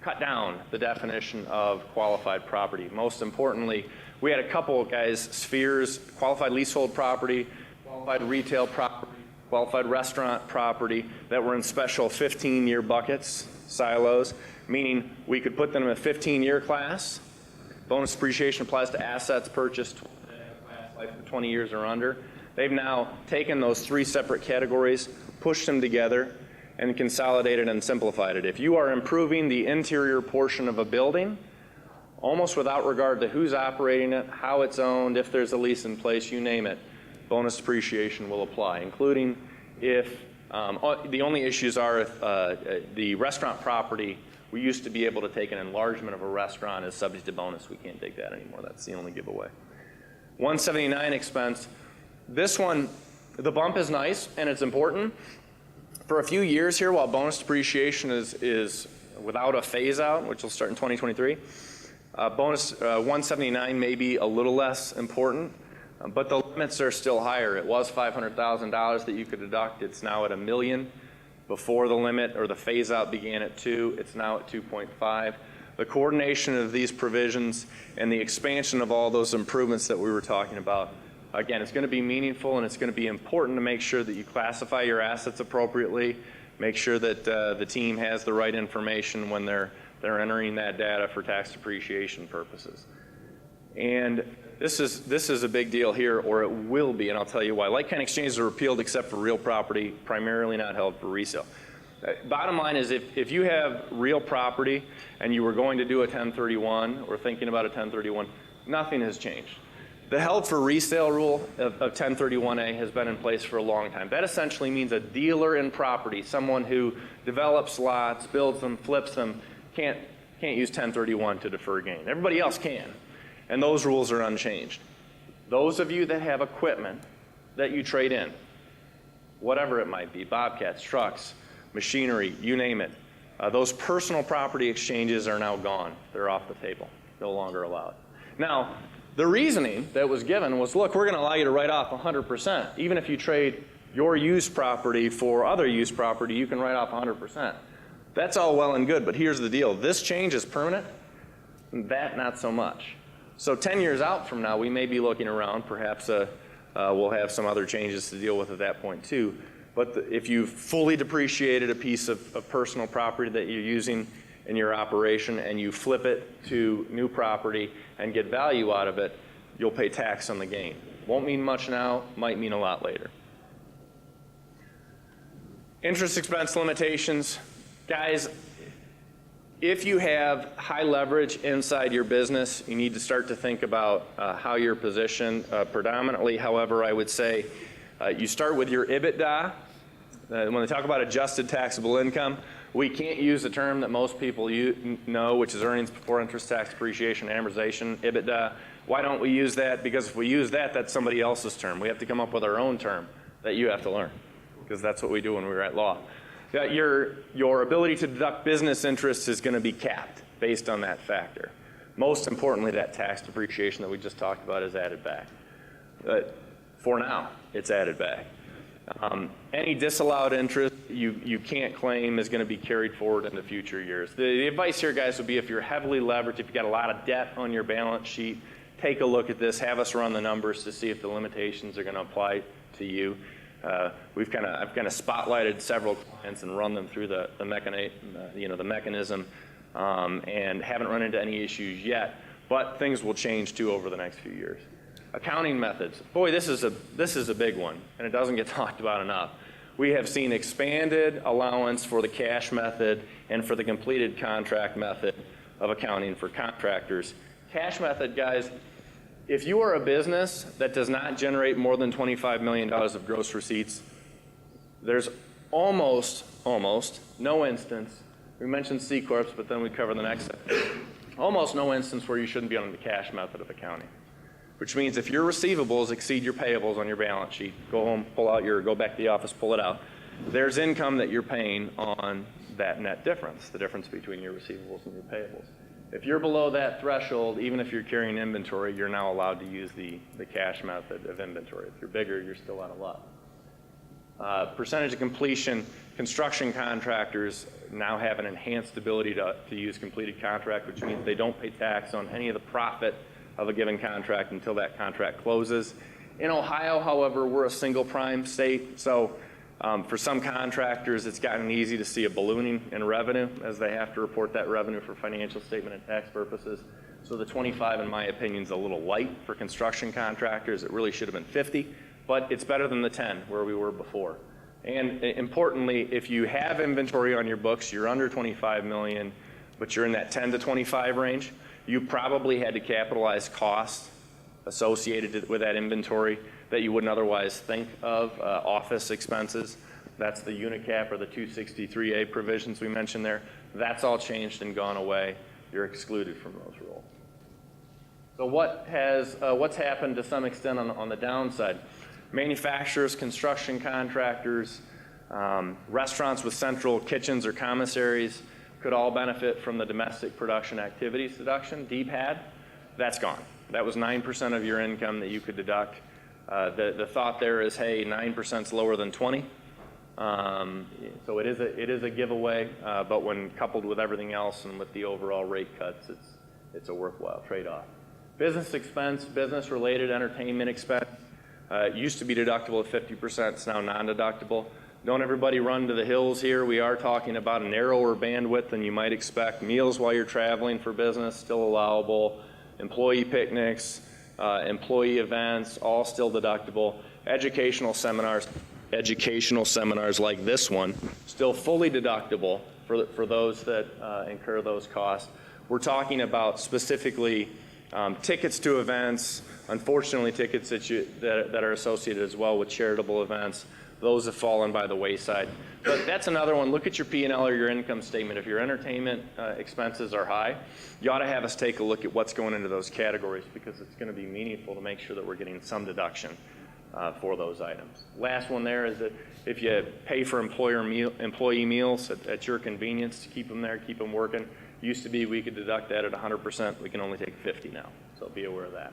Speaker 2: cut down the definition of qualified property. Most importantly, we had a couple of spheres: qualified leasehold property, qualified retail property, qualified restaurant property, that were in special 15-year buckets, silos, meaning we could put them in a 15-year class. Bonus depreciation applies to assets purchased life for 20 years or under. They've now taken those three separate categories, pushed them together, and consolidated and simplified it. If you are improving the interior portion of a building, almost without regard to who's operating it, how it's owned, if there's a lease in place, you name it, bonus depreciation will apply, including if the only issues are if the restaurant property, we used to be able to take an enlargement of a restaurant as subject to bonus. We can't take that anymore. That's the only giveaway. 179 expense. This one, the bump is nice and it's important. For a few years here, while bonus depreciation is without a phase out, which will start in 2023, bonus 179 may be a little less important, but the limits are still higher. It was $500,000 that you could deduct. It's now at $1 million. Before the limit or the phase out began at 2, it's now at 2.5. The coordination of these provisions and the expansion of all those improvements that we were talking about, again, it's going to be meaningful, and it's going to be important to make sure that you classify your assets appropriately, make sure that the team has the right information when they're entering that data for tax depreciation purposes. And this is a big deal here, or it will be, and I'll tell you why. Like-kind exchanges are repealed except for real property, primarily not held for resale. Bottom line is if you have real property and you were going to do a 1031 or thinking about a 1031, nothing has changed. The held for resale rule of 1031A has been in place for a long time. That essentially means a dealer in property, someone who develops lots, builds them, flips them, can't use 1031 to defer gain. Everybody else can. And those rules are unchanged. Those of you that have equipment that you trade in, whatever it might be, bobcats, trucks, machinery, you name it, those personal property exchanges are now gone. They're off the table, no longer allowed. Now, the reasoning that was given was, look, we're going to allow you to write off 100%. Even if you trade your used property for other used property, you can write off 100%. That's all well and good, but here's the deal. This change is permanent, that not so much. So 10 years out from now, we may be looking around. Perhaps we'll have some other changes to deal with at that point too. But if you've fully depreciated a piece of personal property that you're using in your operation and you flip it to new property and get value out of it, you'll pay tax on the gain. Won't mean much now, might mean a lot later. Interest expense limitations. Guys, if you have high leverage inside your business, you need to start to think about how you're positioned. Predominantly, however, I would say you start with your EBITDA. When they talk about adjusted taxable income, we can't use the term that most people know, which is earnings before interest, tax, depreciation, amortization, EBITDA. Why don't we use that? Because if we use that, that's somebody else's term. We have to come up with our own term that you have to learn, because that's what we do when we write law. Your ability to deduct business interest is going to be capped based on that factor. Most importantly, that tax depreciation that we just talked about is added back. For now, it's added back. Any disallowed interest you can't claim is going to be carried forward into future years. The advice here, guys, would be if you're heavily leveraged, if you've got a lot of debt on your balance sheet, take a look at this, have us run the numbers to see if the limitations are going to apply to you. I've kind of spotlighted several clients and run them through the mechanism, and haven't run into any issues yet. But things will change too over the next few years. Accounting methods. Boy, this is a big one, and it doesn't get talked about enough. We have seen expanded allowance for the cash method and for the completed contract method of accounting for contractors. Cash method, guys. If you are a business that does not generate more than $25 million of gross receipts, there's almost no instance, we mentioned C Corps, but then we cover the next section, almost no instance where you shouldn't be on the cash method of accounting. Which means if your receivables exceed your payables on your balance sheet, go home, go back to the office, pull it out. there's income that you're paying on that net difference, the difference between your receivables and your payables. If you're below that threshold, even if you're carrying inventory, you're now allowed to use the cash method of inventory. If you're bigger, you're still out of luck. Percentage of completion, construction contractors now have an enhanced ability to use completed contract, which means they don't pay tax on any of the profit of a given contract until that contract closes. In Ohio, however, we're a single prime state, so for some contractors, it's gotten easy to see a ballooning in revenue as they have to report that revenue for financial statement and tax purposes. So the 25, in my opinion, is a little light for construction contractors. It really should have been 50, but it's better than the 10 where we were before. And importantly, if you have inventory on your books, you're under 25 million, but you're in that 10 to 25 range, you probably had to capitalize costs associated with that inventory that you wouldn't otherwise think of, office expenses. That's the UNICAP or the 263A provisions we mentioned there. That's all changed and gone away. You're excluded from those rules. So what's happened to some extent on the downside? Manufacturers, construction contractors, restaurants with central kitchens or commissaries could all benefit from the domestic production activities deduction, DPAD. That's gone. That was 9% of your income that you could deduct. The thought there is, hey, 9% is lower than 20. So it is a giveaway, but when coupled with everything else and with the overall rate cuts, it's a worthwhile trade-off. Business expense, business-related entertainment expense, used to be deductible at 50%, it's now non-deductible. Don't everybody run to the hills here. We are talking about a narrower bandwidth than you might expect. Meals while you're traveling for business, still allowable. Employee picnics, employee events, all still deductible. Educational seminars like this one, still fully deductible for those that incur those costs. We're talking about specifically tickets to events, unfortunately tickets that are associated as well with charitable events. Those have fallen by the wayside. But that's another one. Look at your P&L or your income statement. If your entertainment expenses are high, you ought to have us take a look at what's going into those categories because it's going to be meaningful to make sure that we're getting some deduction for those items. Last one there is that if you pay for employee meals at your convenience to keep them there, keep them working, used to be we could deduct that at 100%. We can only take 50 now, so be aware of that.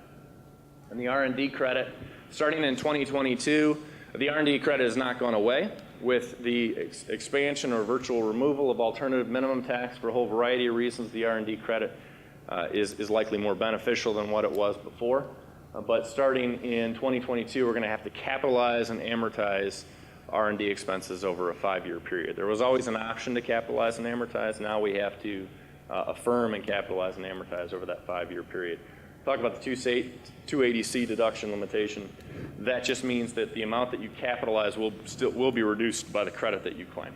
Speaker 2: And the R&D credit, starting in 2022, the R&D credit has not gone away. With the expansion or virtual removal of alternative minimum tax for a whole variety of reasons, the R&D credit is likely more beneficial than what it was before. But starting in 2022, we're going to have to capitalize and amortize R&D expenses over a 5-year period. There was always an option to capitalize and amortize. Now we have to affirm and capitalize and amortize over that 5-year period. Talk about the 280C deduction limitation. That just means that the amount that you capitalize will be reduced by the credit that you claim.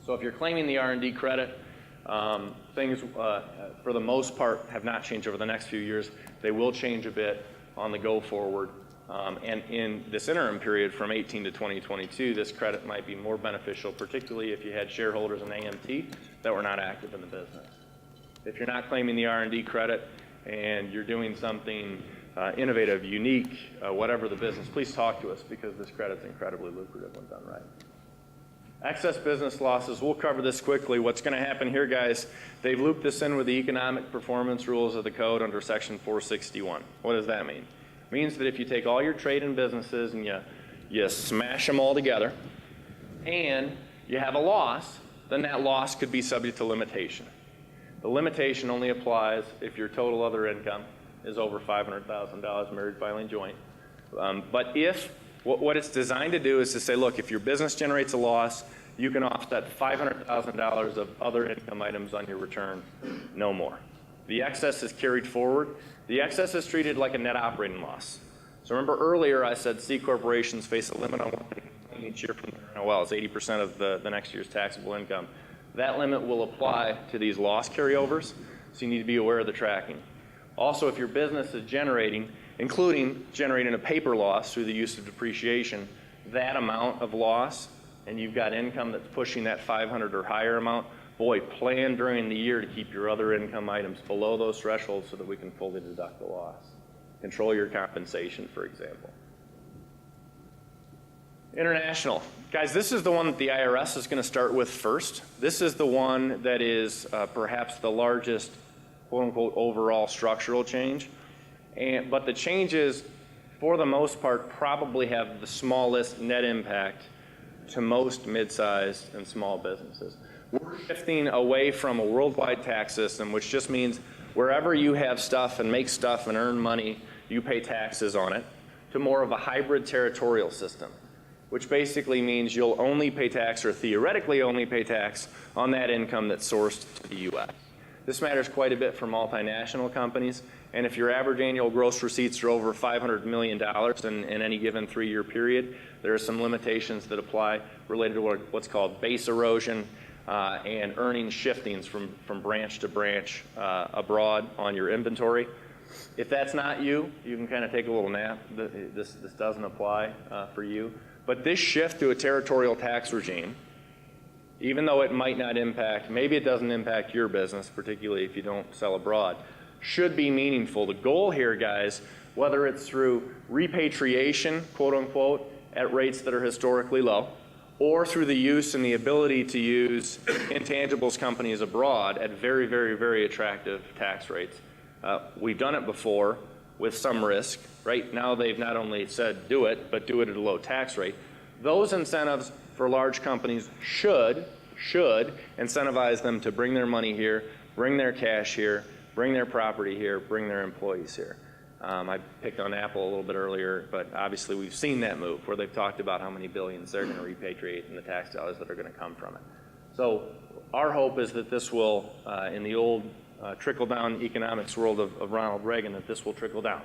Speaker 2: So if you're claiming the R&D credit, things for the most part have not changed over the next few years. They will change a bit on the go forward. And in this interim period from 18 to 2022, this credit might be more beneficial, particularly if you had shareholders in AMT that were not active in the business. If you're not claiming the R&D credit, and you're doing something innovative, unique, whatever the business, please talk to us because this credit's incredibly lucrative when done right. Excess business losses, we'll cover this quickly. What's going to happen here, guys, they've looped this in with the economic performance rules of the code under section 461. What does that mean? It means that if you take all your trade and businesses and you smash them all together and you have a loss, then that loss could be subject to limitation. The limitation only applies if your total other income is over $500,000 married filing joint. But if what it's designed to do is to say, look, if your business generates a loss, you can offset $500,000 of other income items on your return, no more. The excess is carried forward. The excess is treated like a net operating loss. So remember earlier I said C corporations face a limit on what they can claim each year from their NOLs, 80% of the next year's taxable income. That limit will apply to these loss carryovers, so you need to be aware of the tracking. Also, if your business is generating, including generating a paper loss through the use of depreciation, that amount of loss, and you've got income that's pushing that 500 or higher amount, boy, plan during the year to keep your other income items below those thresholds so that we can fully deduct the loss. Control your compensation, for example. International. Guys, this is the one that the IRS is going to start with first. This is the one that is perhaps the largest, quote unquote, overall structural change. But the changes, for the most part, probably have the smallest net impact to most mid-sized and small businesses. We're shifting away from a worldwide tax system, which just means wherever you have stuff and make stuff and earn money, you pay taxes on it, to more of a hybrid territorial system, which basically means you'll only pay tax, or theoretically only pay tax, on that income that's sourced to the U.S. This matters quite a bit for multinational companies, and if your average annual gross receipts are over $500 million in any given 3-year period, there are some limitations that apply related to what's called base erosion and earnings shiftings from branch to branch abroad on your inventory. If that's not you, you can kind of take a little nap. This doesn't apply for you. But this shift to a territorial tax regime, even though it might not impact, maybe it doesn't impact your business, particularly if you don't sell abroad, should be meaningful. The goal here, guys, whether it's through repatriation, quote unquote, at rates that are historically low, or through the use and the ability to use intangibles companies abroad at very, very, very attractive tax rates. We've done it before with some risk, right? Now they've not only said do it, but do it at a low tax rate. Those incentives for large companies should incentivize them to bring their money here, bring their cash here, bring their property here, bring their employees here. I picked on Apple a little bit earlier, but obviously we've seen that move where they've talked about how many billions they're going to repatriate and the tax dollars that are going to come from it. So our hope is that this will, in the old trickle-down economics world of Ronald Reagan, that this will trickle down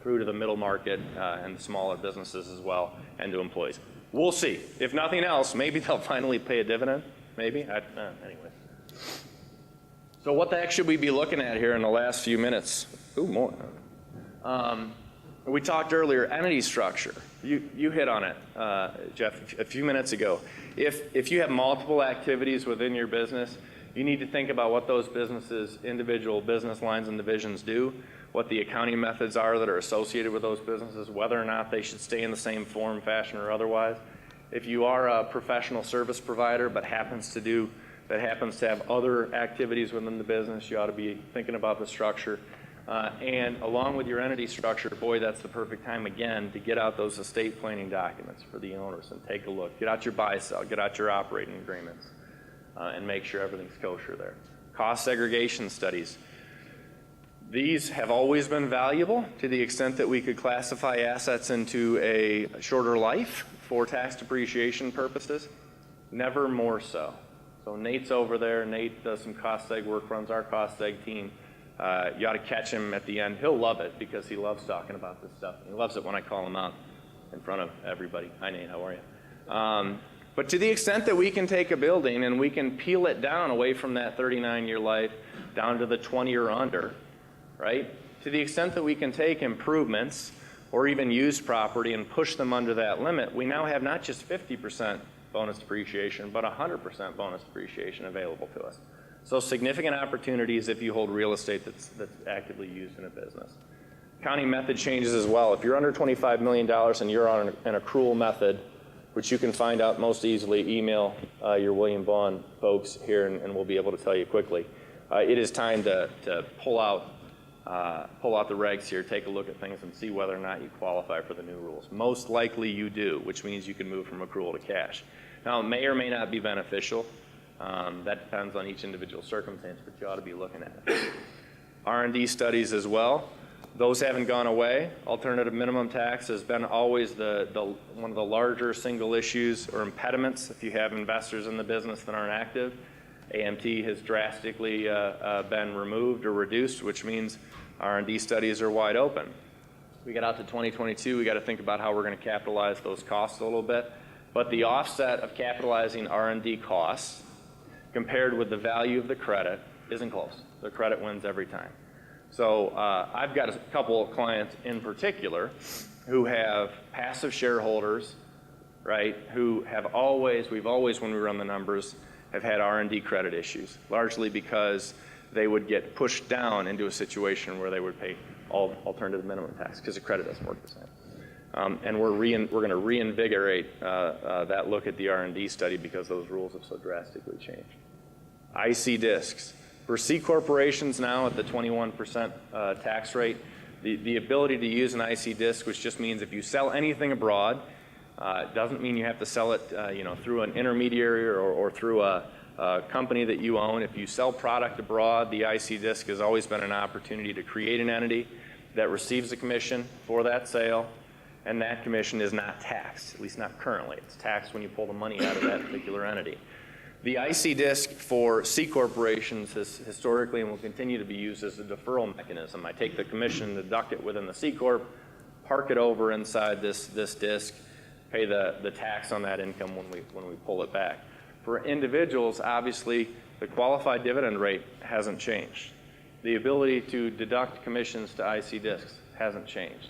Speaker 2: through to the middle market and the smaller businesses as well, and to employees. We'll see. If nothing else, maybe they'll finally pay a dividend. Maybe. Anyway. So what the heck should we be looking at here in the last few minutes? Ooh, more. We talked earlier, entity structure. You hit on it, Jeff, a few minutes ago. If you have multiple activities within your business, you need to think about what those businesses, individual business lines and divisions do, what the accounting methods are that are associated with those businesses, whether or not they should stay in the same form, fashion, or otherwise. If you are a professional service provider but happens to have other activities within the business, you ought to be thinking about the structure. And along with your entity structure, boy, that's the perfect time again to get out those estate planning documents for the owners and take a look. Get out your buy-sell, get out your operating agreements, and make sure everything's kosher there. Cost segregation studies. These have always been valuable to the extent that we could classify assets into a shorter life for tax depreciation purposes. Never more so. So Nate's over there. Nate does some cost seg work, runs our cost seg team. You ought to catch him at the end. He'll love it because he loves talking about this stuff. He loves it when I call him out in front of everybody. Hi, Nate. How are you? But to the extent that we can take a building and we can peel it down away from that 39-year life down to the 20 or under, right? To the extent that we can take improvements or even used property and push them under that limit, we now have not just 50% bonus depreciation, but 100% bonus depreciation available to us. So significant opportunities if you hold real estate that's actively used in a business. Accounting method changes as well. If you're under $25 million and you're on an accrual method, which you can find out most easily, email your William Vaughan folks here and we'll be able to tell you quickly. It is time to pull out the regs here, take a look at things and see whether or not you qualify for the new rules. Most likely you do, which means you can move from accrual to cash. Now, it may or may not be beneficial. That depends on each individual circumstance, but you ought to be looking at it. R&D studies as well. Those haven't gone away. Alternative minimum tax has been always one of the larger single issues or impediments if you have investors in the business that aren't active. AMT has drastically been removed or reduced, which means R&D studies are wide open. We get out to 2022, we got to think about how we're going to capitalize those costs a little bit. But the offset of capitalizing R&D costs compared with the value of the credit isn't close. The credit wins every time. So I've got a couple of clients in particular who have passive shareholders, right, who have we've always, when we run the numbers, have had R&D credit issues, largely because they would get pushed down into a situation where they would pay all alternative minimum tax because the credit doesn't work the same. And we're going to reinvigorate that look at the R&D study because those rules have so drastically changed. IC discs. For C corporations now at the 21% tax rate, the ability to use an IC disc, which just means if you sell anything abroad, doesn't mean you have to sell it through an intermediary or through a company that you own. If you sell product abroad, the IC disc has always been an opportunity to create an entity that receives a commission for that sale, and that commission is not taxed, at least not currently. It's taxed when you pull the money out of that particular entity. The IC disc for C corporations has historically and will continue to be used as a deferral mechanism. I take the commission, deduct it within the C corp, park it over inside this disc, pay the tax on that income when we pull it back. For individuals, obviously, the qualified dividend rate hasn't changed. The ability to deduct commissions to IC discs hasn't changed.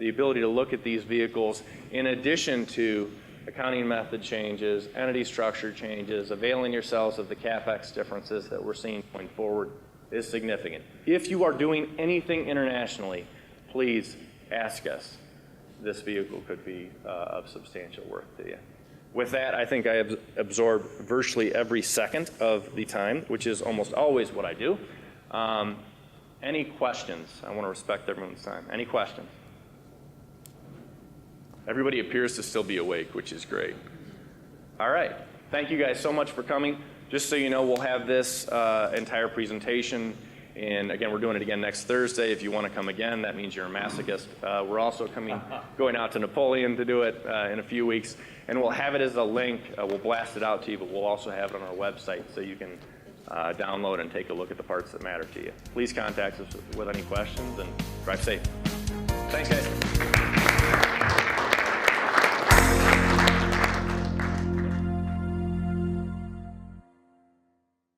Speaker 2: The ability to look at these vehicles in addition to accounting method changes, entity structure changes, availing yourselves of the CapEx differences that we're seeing going forward is significant. If you are doing anything internationally, please ask us. This vehicle could be of substantial worth to you. With that, I think I have absorbed virtually every second of the time, which is almost always what I do. Any questions? I want to respect everyone's time. Any questions? Everybody appears to still be awake, which is great. All right. Thank you guys so much for coming. Just so you know, we'll have this entire presentation, and again, we're doing it again next Thursday. If you want to come again, that means you're a masochist. We're also going out to Napoleon to do it in a few weeks, and we'll have it as a link. We'll blast it out to you, but we'll also have it on our website so you can download and take a look at the parts that matter to you. Please contact us with any questions, and drive safe. Thanks, guys.